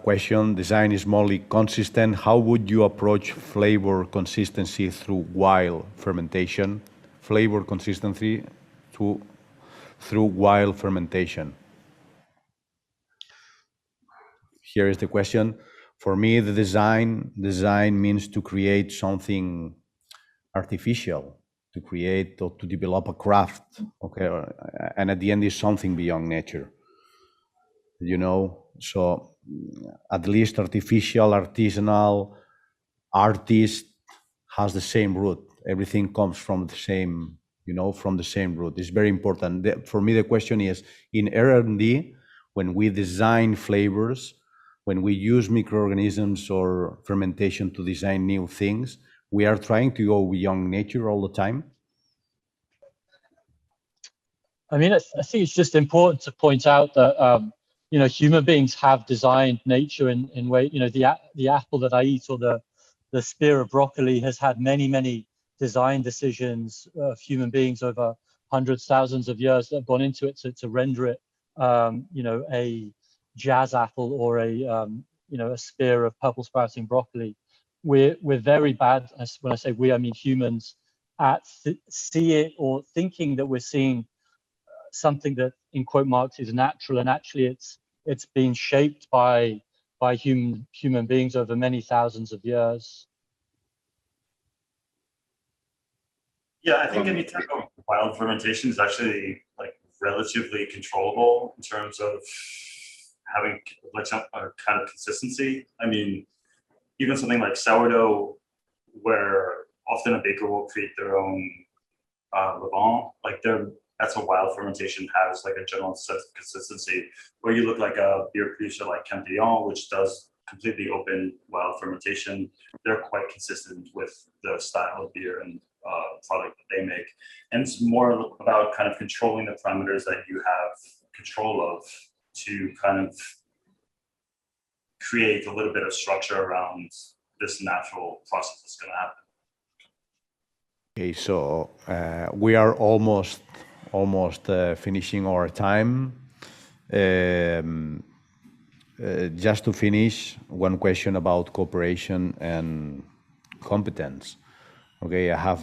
question. Design is morally consistent. How would you approach flavor consistency through wild fermentation? Flavor consistency through wild fermentation. Here is the question. For me, the design means to create something artificial, to create or to develop a craft, okay, and at the end is something beyond nature, so at least artificial, artisanal, artist has the same root. Everything comes from the same, from the same root. It's very important. For me, the question is, in R&D, when we design flavors, when we use microorganisms or fermentation to design new things, we are trying to go beyond nature all the time. I mean, I think it's just important to point out that human beings have designed nature in way. The apple that I eat, or the spear of broccoli, has had many design decisions of human beings over hundreds, thousands of years that have gone into it to render it, a jazz apple or a spear of purple sprouting broccoli. We're very bad, when I say we, I mean humans, at see it or thinking that we're seeing something that in quote marks is natural, and actually it's been shaped by human beings over many thousands of years. Yeah, I think any type of wild fermentation is actually like relatively controllable in terms of having like some kind of consistency. I mean, even something like sourdough, where often a baker will create their own levain, like that's a wild fermentation, has like a general sense of consistency. Where you look like a beer producer like Cantillon, which does completely open wild fermentation, they're quite consistent with the style of beer and product that they make. And it's more about kind of controlling the parameters that you have control of to kind of create a little bit of structure around this natural process that's going to happen. Okay, so we are almost finishing our time. Just to finish, one question about cooperation and competence. Okay, I have,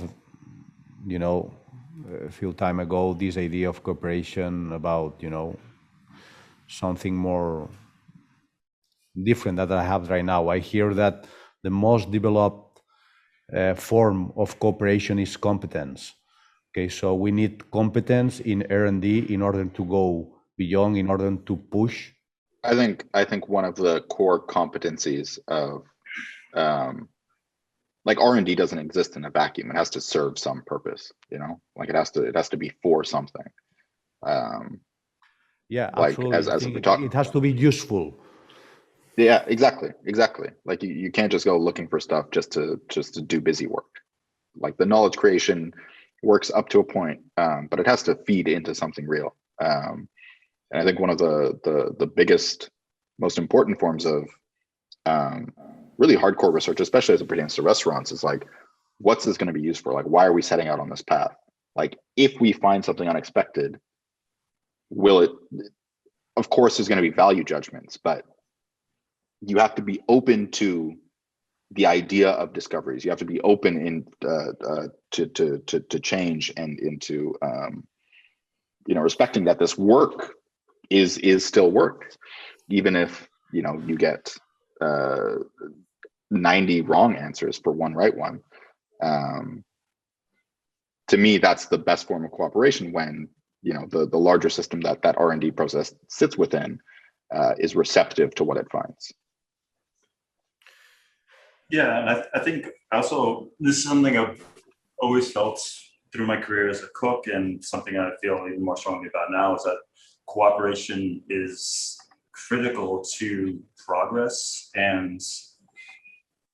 a few time ago, this idea of cooperation about, something more different that I have right now. I hear that the most developed form of cooperation is competence. Okay, so we need competence in R&D in order to go beyond, in order to push. I think one of the core competencies of like R&D doesn't exist in a vacuum. It has to serve some purpose, like it has to be for something. Yeah, like absolutely. as we talk, it has to be useful. Yeah, exactly. Like you can't just go looking for stuff just to do busy work. Like the knowledge creation works up to a point, but it has to feed into something real. And I think one of the biggest, most important forms of really hardcore research, especially as it pertains to restaurants, is like, what's this going to be used for? Like, why are we setting out on this path? Like, if we find something unexpected, will it? Of course, there's going to be value judgments, but you have to be open to the idea of discoveries. You have to be open in to change and into respecting that this work is still work, even if you get 90 wrong answers for one right one. To me, that's the best form of cooperation, when the larger system that R&D process sits within is receptive to what it finds. Yeah, and I think also this is something I've always felt through my career as a cook, and something I feel even more strongly about now is that cooperation is critical to progress. And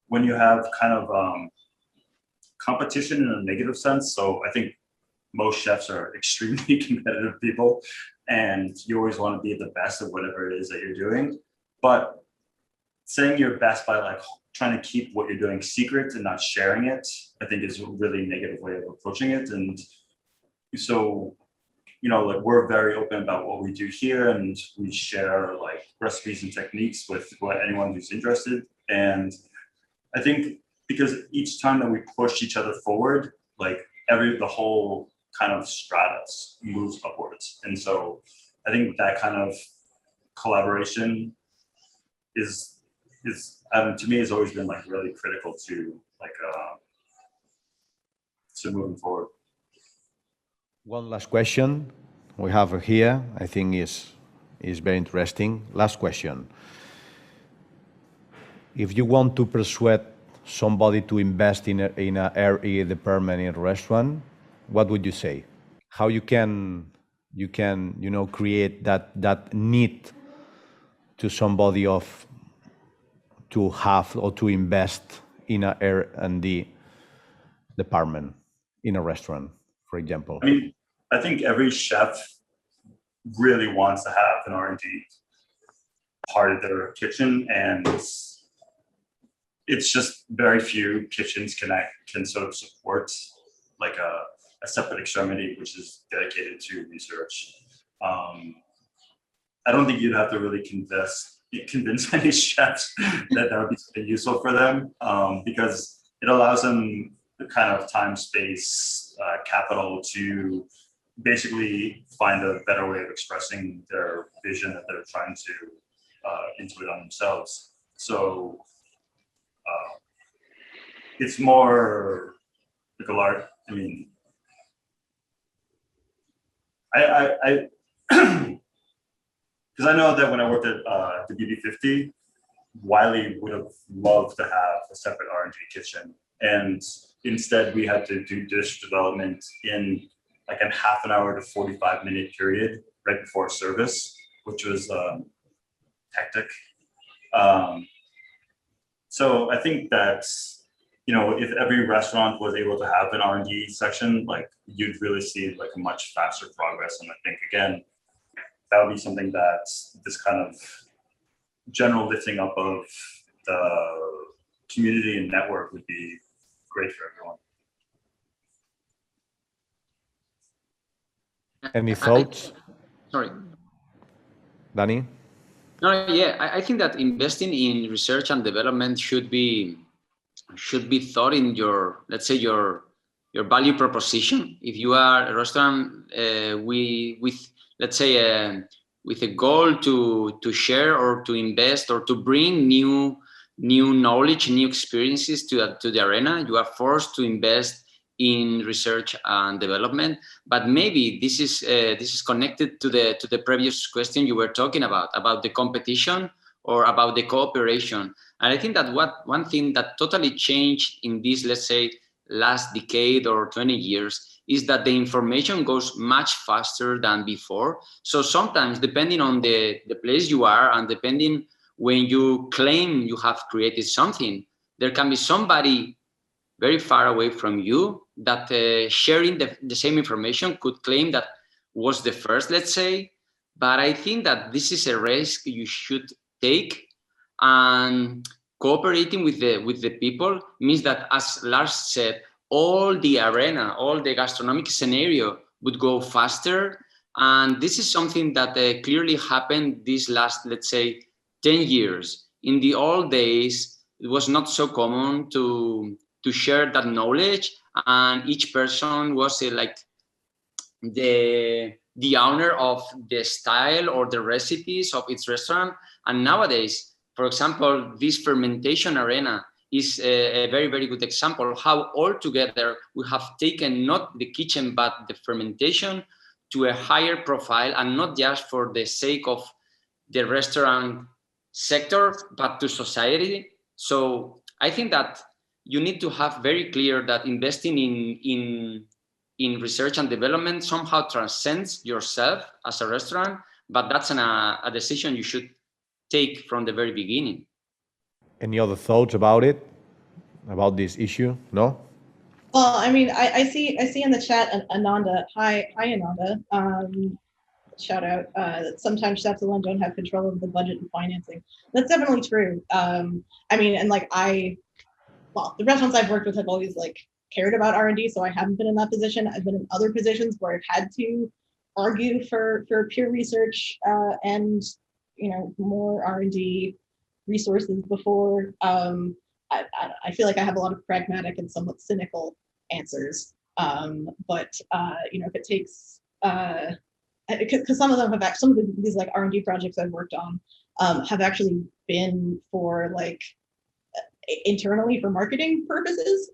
when you have kind of competition in a negative sense, so I think most chefs are extremely competitive people, and you always want to be the best at whatever it is that you're doing. But saying you're best by like trying to keep what you're doing secret and not sharing it, I think is a really negative way of approaching it. And so, like, we're very open about what we do here, and we share like recipes and techniques with anyone who's interested. And I think because each time that we push each other forward, like the whole kind of stratus moves upwards. And so I think that kind of collaboration is to me has always been like really critical to like to moving forward. One last question we have here, I think is very interesting. Last question. If you want to persuade somebody to invest in a RE department in a restaurant, what would you say? How you can create that need to somebody to have or to invest in a R&D department in a restaurant, for example? I mean, I think every chef really wants to have an R&D part of their kitchen, and it's just very few kitchens can sort of support like a separate extremity which is dedicated to research. I don't think you'd have to really convince any chefs that would be something useful for them, because it allows them the kind of time, space, capital to basically find a better way of expressing their vision that they're trying to intuit on themselves. So it's more like a large, I mean, I because I know that when I worked at the BB50, Wiley would have loved to have a separate R&D kitchen. And instead we had to do dish development in like a half an hour to 45-minute period right before service, which was hectic. So I think that, if every restaurant was able to have an R&D section, like you'd really see like a much faster progress. And I think, again, that would be something that this kind of general lifting up of the community and network would be great for everyone. Any thoughts? Sorry. Dani? No, yeah, I think that investing in research and development should be thought in your, let's say, your value proposition. If you are a restaurant with, let's say, with a goal to share or to invest or to bring new knowledge, new experiences to the arena, you are forced to invest in research and development. But maybe this is connected to the previous question you were talking about the competition or about the cooperation. And I think that one thing that totally changed in this, let's say, last decade or 20 years is that the information goes much faster than before. So sometimes, depending on the place you are and depending when you claim you have created something, there can be somebody very far away from you that sharing the same information could claim that was the first, let's say. But I think that this is a risk you should take, and cooperating with the people means that, as Lars said, all the arena, all the gastronomic scenario would go faster. And this is something that clearly happened these last, let's say, 10 years. In the old days, it was not so common to share that knowledge, and each person was like the owner of the style or the recipes of its restaurant. And nowadays, for example, this fermentation arena is a very, very good example of how altogether we have taken not the kitchen but the fermentation to a higher profile, and not just for the sake of the restaurant sector but to society. So I think that you need to have very clear that investing in research and development somehow transcends yourself as a restaurant, but that's a decision you should take from the very beginning. Any other thoughts about it, about this issue? No? Well, I mean, I see in the chat Ananda. Hi Ananda. Shout out. Sometimes chefs alone don't have control over the budget and financing. That's definitely true. I mean, and like the restaurants I've worked with have always like cared about R&D, so I haven't been in that position. I've been in other positions where I've had to argue for peer research and more R&D resources before. I feel like I have a lot of pragmatic and somewhat cynical answers, but if it takes because some of them have some of these like R&D projects I've worked on have actually been for like internally for marketing purposes.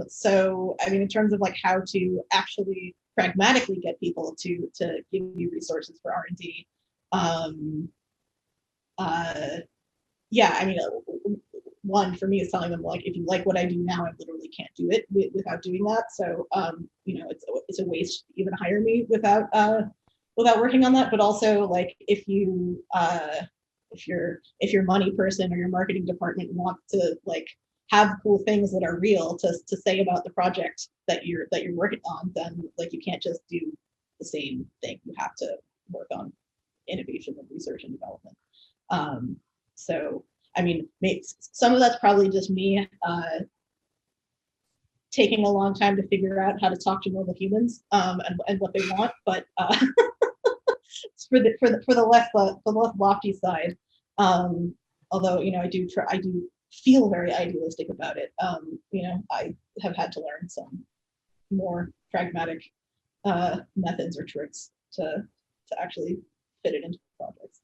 So I mean, in terms of like how to actually pragmatically get people to give you resources for R&D, yeah, I mean, one for me is telling them like, if you like what I do now, I literally can't do it without doing that. So it's a waste to even hire me without working on that. But also like if your money person or your marketing department want to like have cool things that are real to say about the project that you're working on, then like you can't just do the same thing. You have to work on innovation and research and development. So I mean, some of that's probably just me taking a long time to figure out how to talk to normal humans and what they want, but for the less lofty side, although I do feel very idealistic about it. I have had to learn some more pragmatic methods or tricks to actually fit it into projects.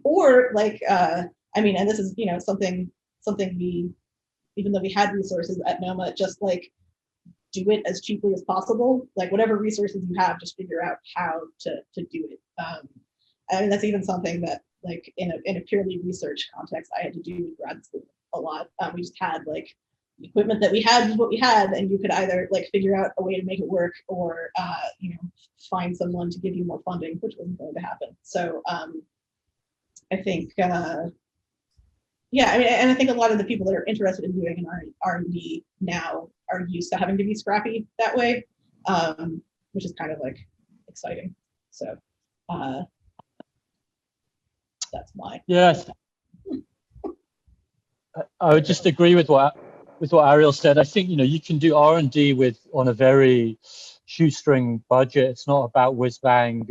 Or like, I mean, and this is something we, even though we had resources at Noma, just like do it as cheaply as possible. Like whatever resources you have, just figure out how to do it. I mean, that's even something that like in a purely research context, I had to do in grad school a lot. We just had like the equipment that we had was what we had, and you could either like figure out a way to make it work or find someone to give you more funding, which wasn't going to happen. So I think yeah, I mean, and I think a lot of the people that are interested in doing an R&D now are used to having to be scrappy that way, which is kind of like exciting. So that's my Yes. I would just agree with what with what Ariel said, I think, you can do R&D on a very shoestring budget. It's not about whiz bang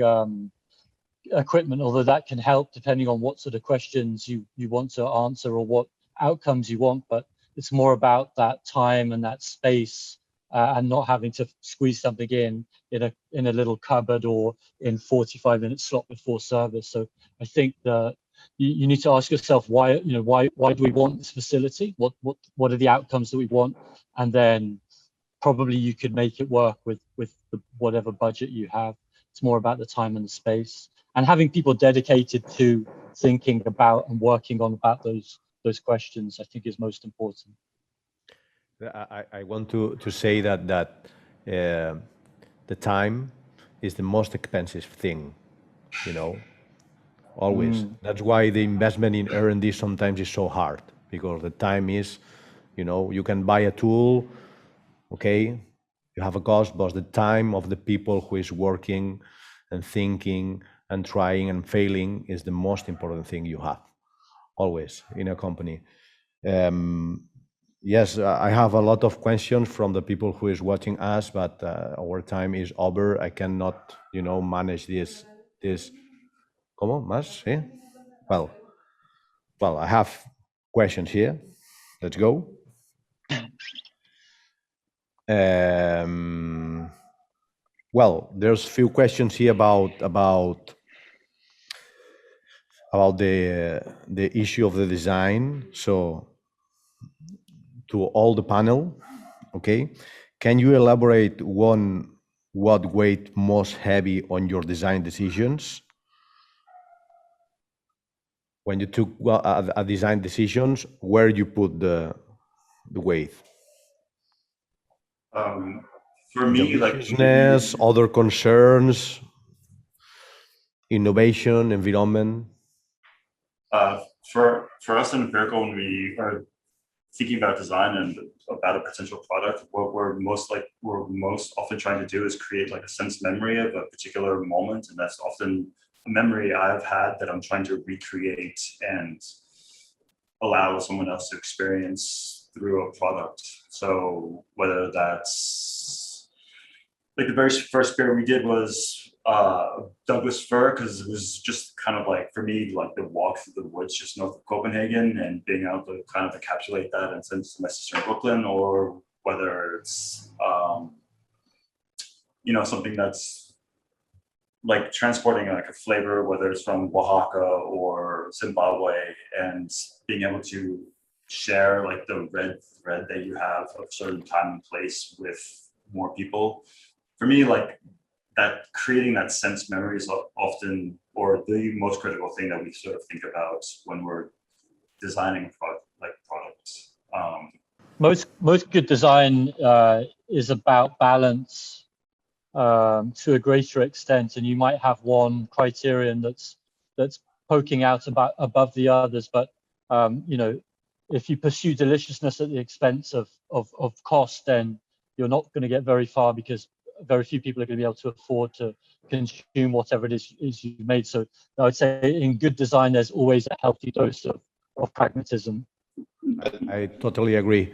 equipment, although that can help depending on what sort of questions you want to answer or what outcomes you want. But it's more about that time and that space, and not having to squeeze something in a little cupboard or in 45-minute slot before service. So I think that you need to ask yourself why do we want this facility? What are the outcomes that we want? And then probably you could make it work with whatever budget you have. It's more about the time and the space, and having people dedicated to thinking about and working on about those questions, I think, is most important. I want to say that the time is the most expensive thing, always. That's why the investment in R&D sometimes is so hard, because the time is, you can buy a tool, okay, you have a cost, but the time of the people who is working and thinking and trying and failing is the most important thing you have, always, in a company. Yes, I have a lot of questions from the people who is watching us, but our time is over. I cannot, manage this. ¿Cómo? ¿Más? ¿Sí? Well, I have questions here. Let's go. Well, there's few questions here about the issue of the design. So, to all the panel, okay, can you elaborate what weighed most heavy on your design decisions? When you took a design decisions, where you put the weight? For me, like business, other concerns, innovation, environment. For us in Empirical, when we are thinking about design and about a potential product, what we're most often trying to do is create like a sense memory of a particular moment, and that's often a memory I've had that I'm trying to recreate and allow someone else to experience through a product. So whether that's like the very first beer we did was Douglas fir, because it was just kind of like, for me, like the walk through the woods just north of Copenhagen and being able to kind of encapsulate that and send it to my sister in Brooklyn, or whether it's something that's like transporting like a flavor, whether it's from Oaxaca or Zimbabwe, and being able to share like the red thread that you have of certain time and place with more people. For me, like that, creating that sense memory is often, or the most critical thing that we sort of think about when we're designing products. Most good design is about balance to a greater extent, and you might have one criterion that's poking out above the others, but if you pursue deliciousness at the expense of cost, then you're not going to get very far, because very few people are going to be able to afford to consume whatever it is you've made. So I would say in good design, there's always a healthy dose of pragmatism. I totally agree.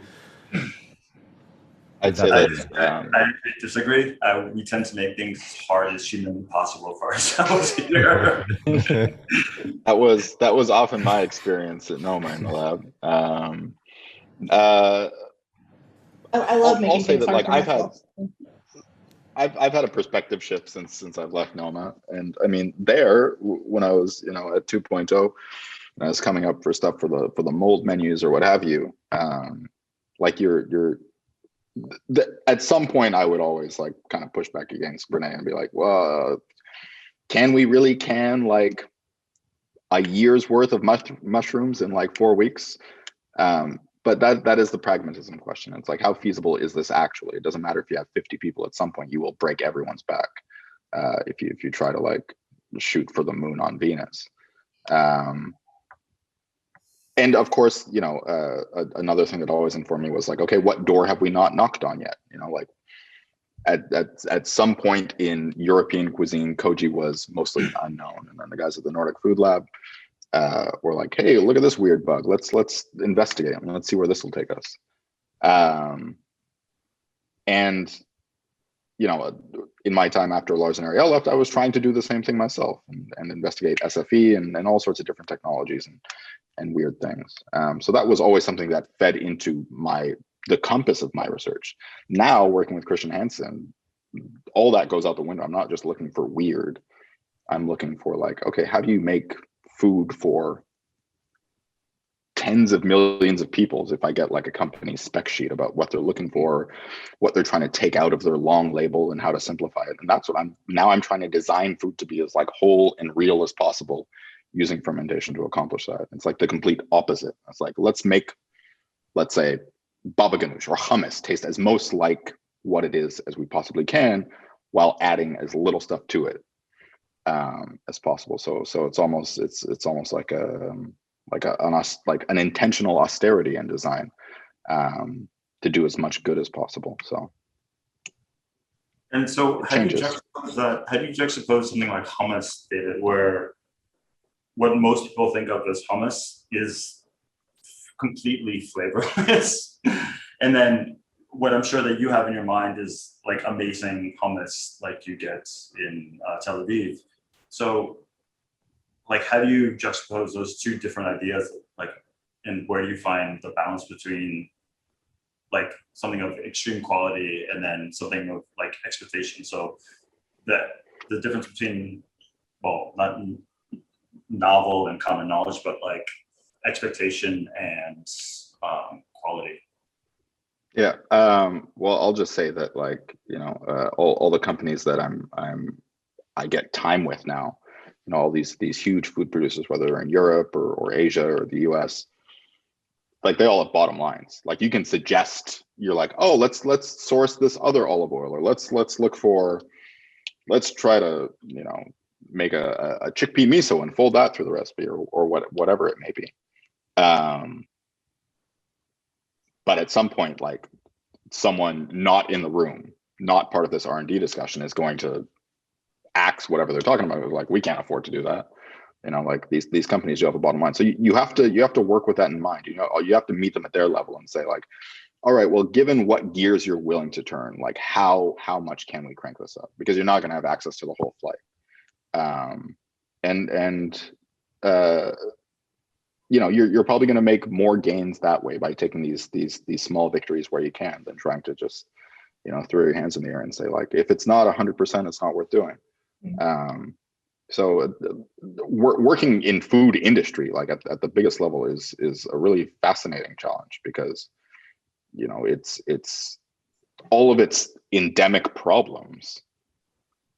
I'd say that I disagree. We tend to make things as hard as humanly possible for ourselves here. that was often my experience at Noma in the lab. I love making things hard for myself. I've had a perspective shift since I've left Noma, and I mean, when I was at 2.0, and I was coming up for stuff for the mold menus or what have you, like at some point I would always like kind of push back against Brene and be like, well, can we really can like a year's worth of mushrooms in like 4 weeks? But that is the pragmatism question. It's like, how feasible is this actually? It doesn't matter if you have 50 people. At some point, you will break everyone's back if you try to like shoot for the moon on Venus. And of course, another thing that always informed me was like, okay, what door have we not knocked on yet? Like at some point in European cuisine, koji was mostly unknown, and then the guys at the Nordic Food Lab were like, hey, look at this weird bug. Let's investigate and let's see where this will take us. And in my time after Lars and Arielle left, I was trying to do the same thing myself and investigate SFE and all sorts of different technologies and weird things. So that was always something that fed into the compass of my research. Now working with Christian Hansen, all that goes out the window. I'm not just looking for weird. I'm looking for like, okay, how do you make food for tens of millions of people? If I get like a company spec sheet about what they're looking for, what they're trying to take out of their long label and how to simplify it. And that's what I'm trying to design food to be as like whole and real as possible using fermentation to accomplish that. It's like the complete opposite. It's like, let's say baba ganoush or hummus taste as most like what it is as we possibly can, while adding as little stuff to it as possible. So it's almost like an intentional austerity in design to do as much good as possible. So. And so how do you juxtapose something like hummus, David, where what most people think of as hummus is completely flavorless, and then what I'm sure that you have in your mind is like amazing hummus like you get in Tel Aviv. So like, how do you juxtapose those two different ideas, like, and where do you find the balance between like something of extreme quality and then something of like expectation? So the difference between, well, not novel and common knowledge, but like expectation and quality. Yeah. Well, I'll just say that, like, all the companies that I get time with now, all these huge food producers, whether they're in Europe or Asia or the US, like they all have bottom lines. Like you can suggest, you're like, oh, let's source this other olive oil, or let's try to, make a chickpea miso and fold that through the recipe or whatever it may be. But at some point, like someone not in the room, not part of this R&D discussion, is going to axe whatever they're talking about. Like, we can't afford to do that. Like these companies do have a bottom line. So you have to work with that in mind. You have to meet them at their level and say, like, all right, well, given what gears you're willing to turn, like how much can we crank this up? Because you're not going to have access to the whole flight. You're probably going to make more gains that way by taking these small victories where you can, than trying to just throw your hands in the air and say, like, if it's not 100%, it's not worth doing. So working in food industry, like at the biggest level, is a really fascinating challenge, because it's all of its endemic problems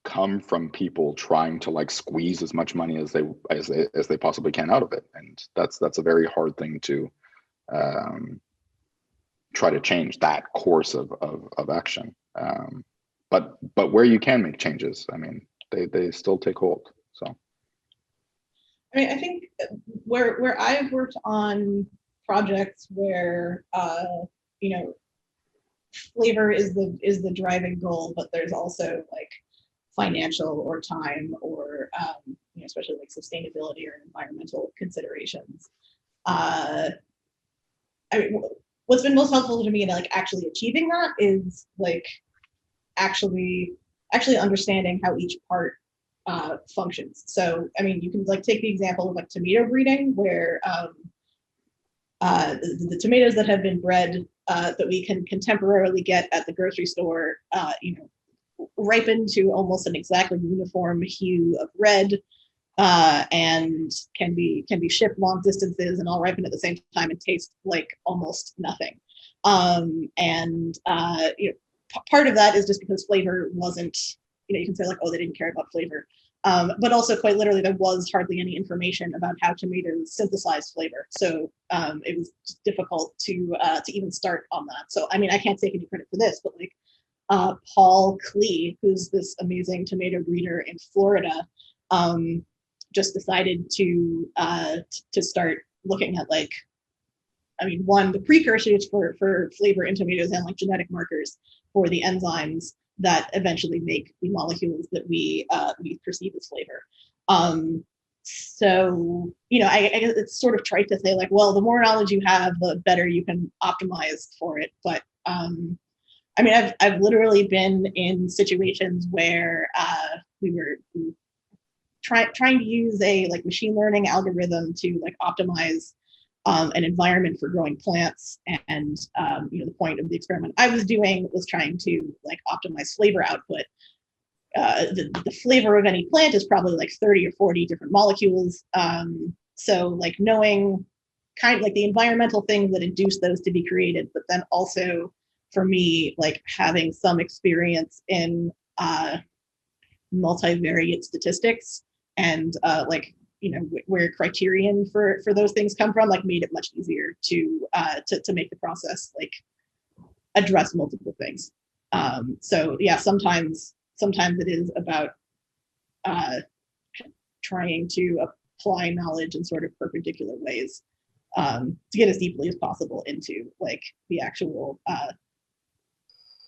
come from people trying to like squeeze as much money as they possibly can out of it, and that's a very hard thing to try to change that course of action. But where you can make changes, I mean, they still take hold. So I mean, I think where I've worked on projects where flavor is the driving goal, but there's also like financial or time or especially like sustainability or environmental considerations. I mean, what's been most helpful to me in like actually achieving that is like actually understanding how each part functions. So I mean, you can like take the example of like tomato breeding, where the tomatoes that have been bred that we can contemporarily get at the grocery store, ripen to almost an exactly uniform hue of red, and can be shipped long distances and all ripen at the same time and taste like almost nothing. Part of that is just because flavor wasn't, you can say like, oh, they didn't care about flavor. But also quite literally, there was hardly any information about how tomatoes synthesize flavor. So it was difficult to even start on that. So, I mean, I can't take any credit for this, but like Paul Klee, who's this amazing tomato breeder in Florida, just decided to start looking at like, I mean, one, the precursors for flavor in tomatoes and like genetic markers for the enzymes that eventually make the molecules that we perceive as flavor. So, I guess it's sort of trite to say like, well, the more knowledge you have, the better you can optimize for it. But I mean, I've literally been in situations where we were trying to use a like machine learning algorithm to like optimize an environment for growing plants. And the point of the experiment I was doing was trying to like optimize flavor output. The flavor of any plant is probably like 30 or 40 different molecules. So like knowing kind of like the environmental things that induce those to be created, but then also for me, like having some experience in multivariate statistics and where criterion for those things come from, like made it much easier to make the process like address multiple things. So yeah, sometimes it is about trying to apply knowledge in sort of perpendicular ways to get as deeply as possible into like the actual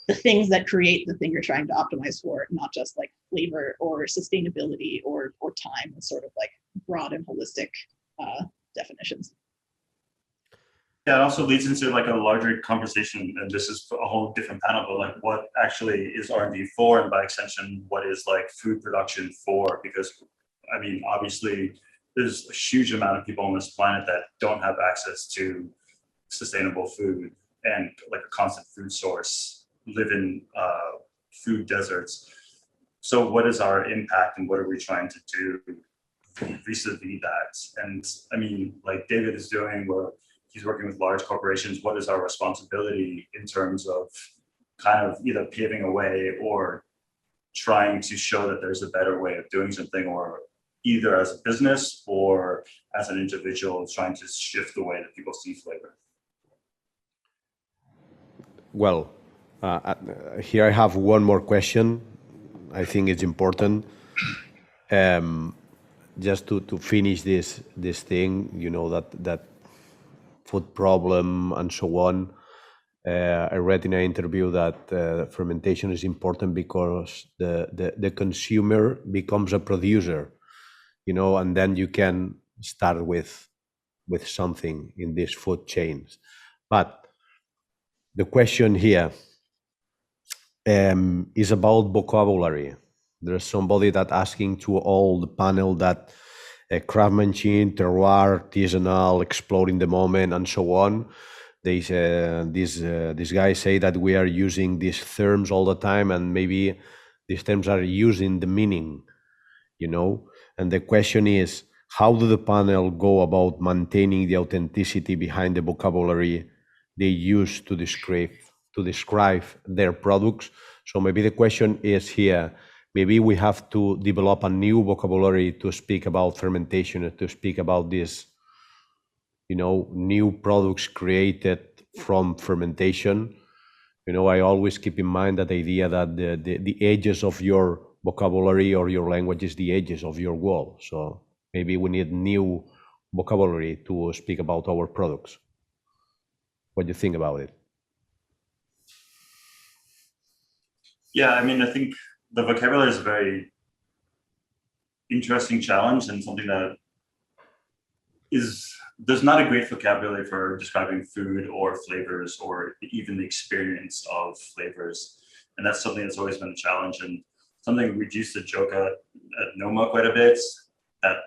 the things that create the thing you're trying to optimize for, not just like flavor or sustainability or time, and sort of like broad and holistic definitions. Yeah, it also leads into like a larger conversation, and this is a whole different panel, but like what actually is R&D for, and by extension, what is like food production for? Because I mean, obviously, there's a huge amount of people on this planet that don't have access to sustainable food and like a constant food source, live in food deserts. So what is our impact, and what are we trying to do vis-a-vis that? And I mean, like David is doing, where he's working with large corporations, what is our responsibility in terms of kind of either paving a way or trying to show that there's a better way of doing something, or either as a business or as an individual trying to shift the way that people see flavor? Well, here I have one more question. I think it's important. Just to finish this thing, that food problem and so on. I read in an interview that fermentation is important because the consumer becomes a producer, and then you can start with something in these food chains. But the question here is about vocabulary. There's somebody that asking to all the panel that craftsmanship, terroir, artisanal, exploring the moment, and so on. These guys say that we are using these terms all the time, and maybe these terms are using the meaning, And the question is, how do the panel go about maintaining the authenticity behind the vocabulary they use to describe their products? So maybe the question is here, maybe we have to develop a new vocabulary to speak about fermentation, to speak about this, new products created from fermentation. I always keep in mind that idea that the edges of your vocabulary or your language is the edges of your world. So maybe we need new vocabulary to speak about our products. What do you think about it? Yeah, I mean, I think the vocabulary is a very interesting challenge, and something that there's not a great vocabulary for describing food or flavors or even the experience of flavors. And that's something that's always been a challenge, and something we used to joke at Noma quite a bit, that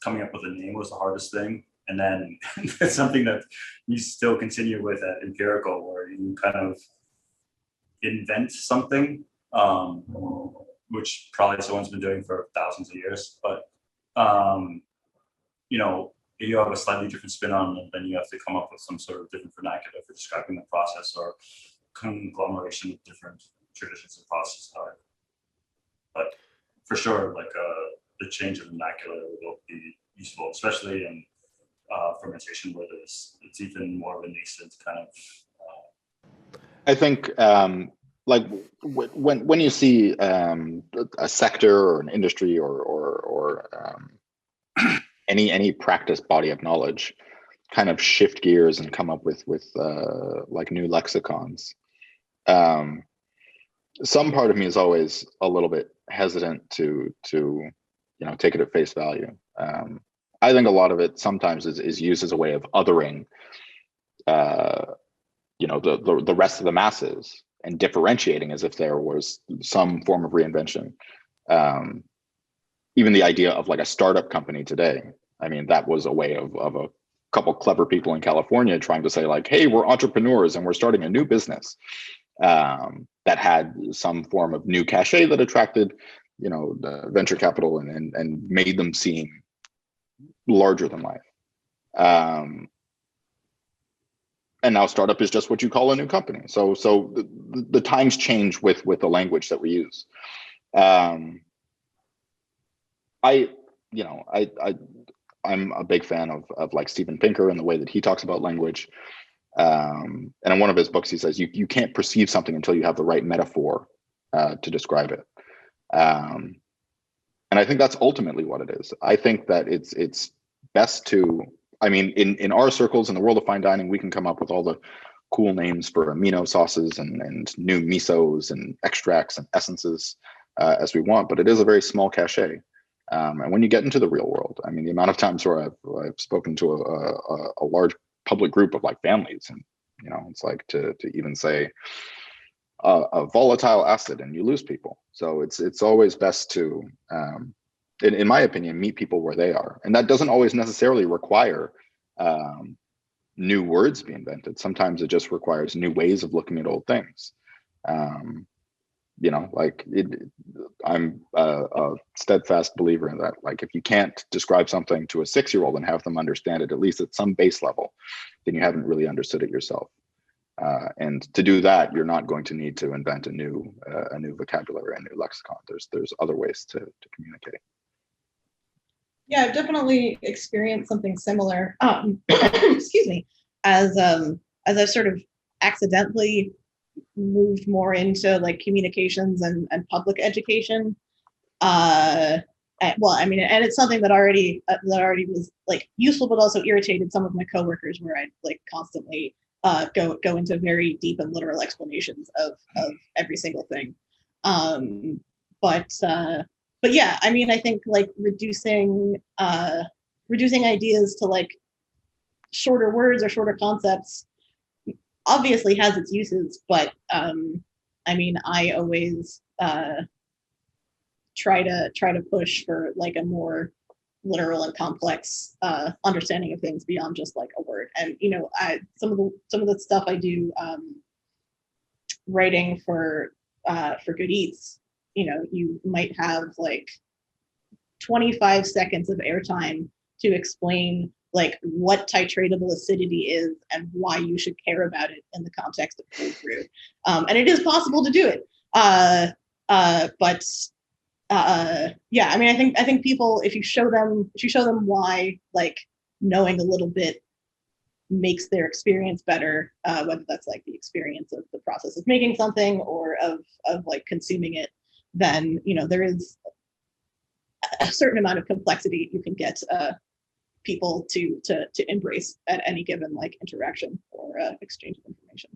coming up with a name was the hardest thing. And then it's something that we still continue with at Empirical, where you kind of invent something, which probably someone's been doing for thousands of years. But, if you have a slightly different spin on it, then you have to come up with some sort of different vernacular for describing the process, or conglomeration of different traditions and processes. But for sure, like the change of vernacular will be useful, especially in fermentation, where it's even more of a nascent kind of. I think like when you see a sector or an industry or any practice body of knowledge kind of shift gears and come up with like new lexicons, some part of me is always a little bit hesitant to take it at face value. I think a lot of it sometimes is used as a way of othering, you know, the rest of the masses and differentiating as if there was some form of reinvention. Even the idea of like a startup company today, I mean, that was a way of a couple clever people in California trying to say like, hey, we're entrepreneurs and we're starting a new business that had some form of new cachet that attracted, you know, the venture capital and made them seem larger than life. And now startup is just what you call a new company. So the times change with the language that we use. I'm a big fan of like Steven Pinker and the way that he talks about language. And in one of his books, he says, you can't perceive something until you have the right metaphor to describe it. And I think that's ultimately what it is. I think that it's best to, I mean, in our circles, in the world of fine dining, we can come up with all the cool names for amino sauces and new misos and extracts and essences as we want, but it is a very small cachet. And when you get into the real world, I mean, the amount of times where I've spoken to a large public group of like families, and you know, it's like to even say a volatile acid, and you lose people. So it's always best to, in my opinion, meet people where they are, and that doesn't always necessarily require new words be invented. Sometimes it just requires new ways of looking at old things. You know, like I'm a steadfast believer in that. Like, if you can't describe something to a 6-year-old and have them understand it, at least at some base level, then you haven't really understood it yourself. And to do that, you're not going to need to invent a new vocabulary, a new lexicon. There's other ways to communicate. Yeah, I've definitely experienced something similar. Excuse me, as I've sort of accidentally moved more into like communications and public education. Well, I mean, and it's something that already was like useful, but also irritated some of my coworkers, where I'd like constantly go into very deep and literal explanations of every single thing. But yeah, I mean, I think like reducing ideas to like shorter words or shorter concepts obviously has its uses, but I mean, I always try to push for like a more literal and complex understanding of things beyond just like a word. And you know, some of the stuff I do writing for Good Eats, you know, you might have like 25 seconds of airtime to explain like what titratable acidity is and why you should care about it in the context of cold brew. And it is possible to do it. But yeah, I mean, I think people, if you show them why like knowing a little bit makes their experience better, whether that's like the experience of the process of making something or of like consuming it, then you know there is a certain amount of complexity you can get people to embrace at any given like interaction or exchange of information.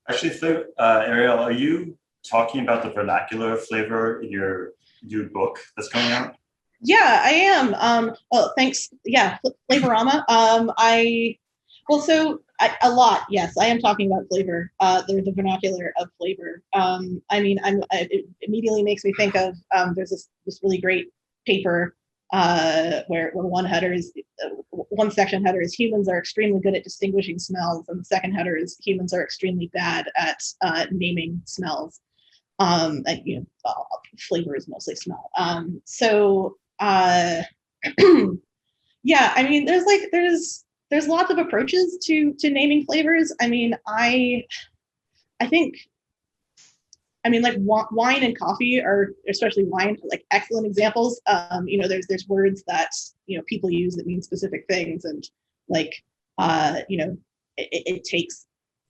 Actually, Ariel, are you talking about the vernacular flavor in your new book that's coming out? Yeah, I am. Well, thanks. Yeah, Flavorama. A lot. Yes, I am talking about flavor. The vernacular of flavor. I mean, it immediately makes me think of there's this really great paper where one section header is humans are extremely good at distinguishing smells, and the second header is humans are extremely bad at naming smells. And, you know, flavor is mostly smell. Yeah, I mean, there's lots of approaches to naming flavors. I mean, I think, I mean, like wine and coffee are, especially wine, like excellent examples. You know, there's words that, you know, people use that mean specific things, and like, you know, it takes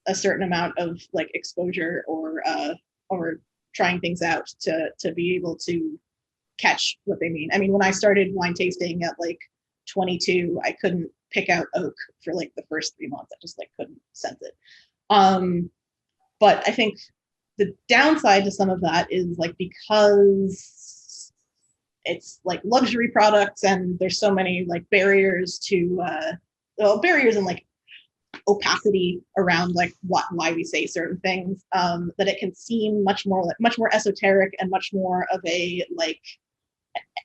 a certain amount of like exposure or trying things out to be able to catch what they mean. I mean, when I started wine tasting at like 22, I couldn't pick out oak for like the first 3 months. I just like couldn't sense it. But I think the downside to some of that is like because it's like luxury products, and there's so many like barriers to barriers and like opacity around like why we say certain things, that it can seem much more esoteric and much more of a like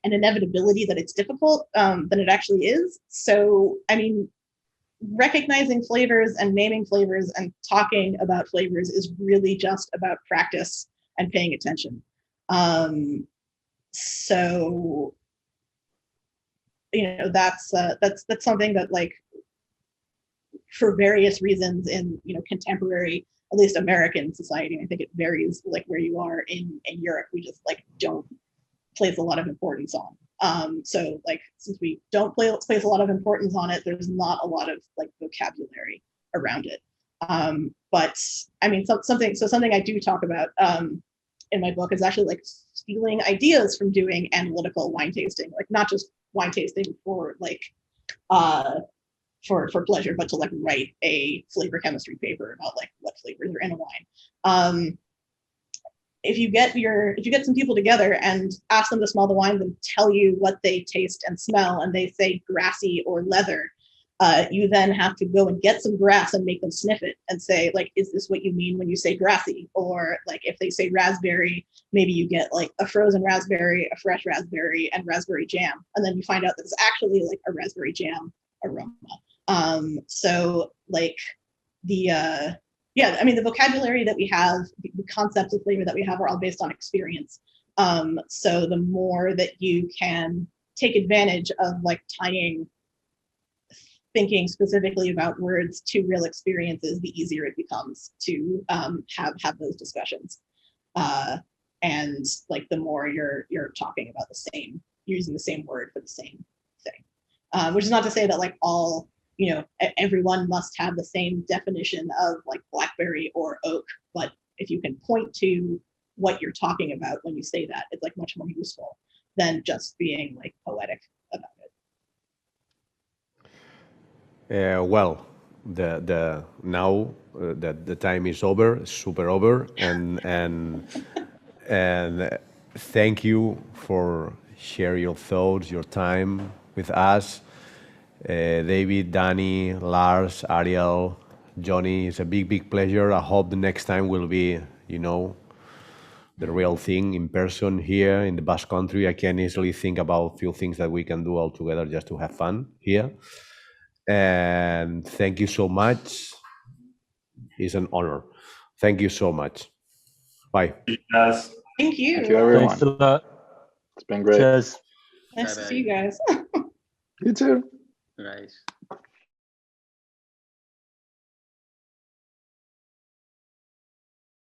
an inevitability that it's difficult than it actually is. So I mean, recognizing flavors and naming flavors and talking about flavors is really just about practice and paying attention. So you know, that's something that like for various reasons in, you know, contemporary, at least American society, I think it varies like where you are in Europe, we just like don't place a lot of importance on. So like, since we don't place a lot of importance on it, there's not a lot of like vocabulary around it. But I mean, something I do talk about in my book is actually like stealing ideas from doing analytical wine tasting, like not just wine tasting for like for pleasure, but to like write a flavor chemistry paper about like what flavors are in a wine. If you get some people together and ask them to smell the wines and tell you what they taste and smell, and they say grassy or leather, you then have to go and get some grass and make them sniff it and say, like, is this what you mean when you say grassy? Or like if they say raspberry, maybe you get like a frozen raspberry, a fresh raspberry, and raspberry jam. And then you find out that it's actually like a raspberry jam aroma. So like the yeah, I mean, the vocabulary that we have, the concepts of flavor that we have are all based on experience. So the more that you can take advantage of like tying thinking specifically about words to real experiences, the easier it becomes to have those discussions. And like the more you're talking about you're using the same word for the same thing. Which is not to say that like all, you know, everyone must have the same definition of like blackberry or oak, but if you can point to what you're talking about when you say that, it's like much more useful than just being like poetic about it. Well, now that the time is over, super over, and thank you for sharing your thoughts, your time with us. David, Dani, Lars, Ariel, Johnny, it's a big pleasure. I hope the next time will be, you know, the real thing in person here in the Basque Country. I can easily think about a few things that we can do all together just to have fun here. And thank you so much. It's an honor. Thank you so much. Bye. Yes. Thank you. Thank you, everyone. Thanks a lot. It's been great. Cheers. Nice to see you guys. You too. Guys.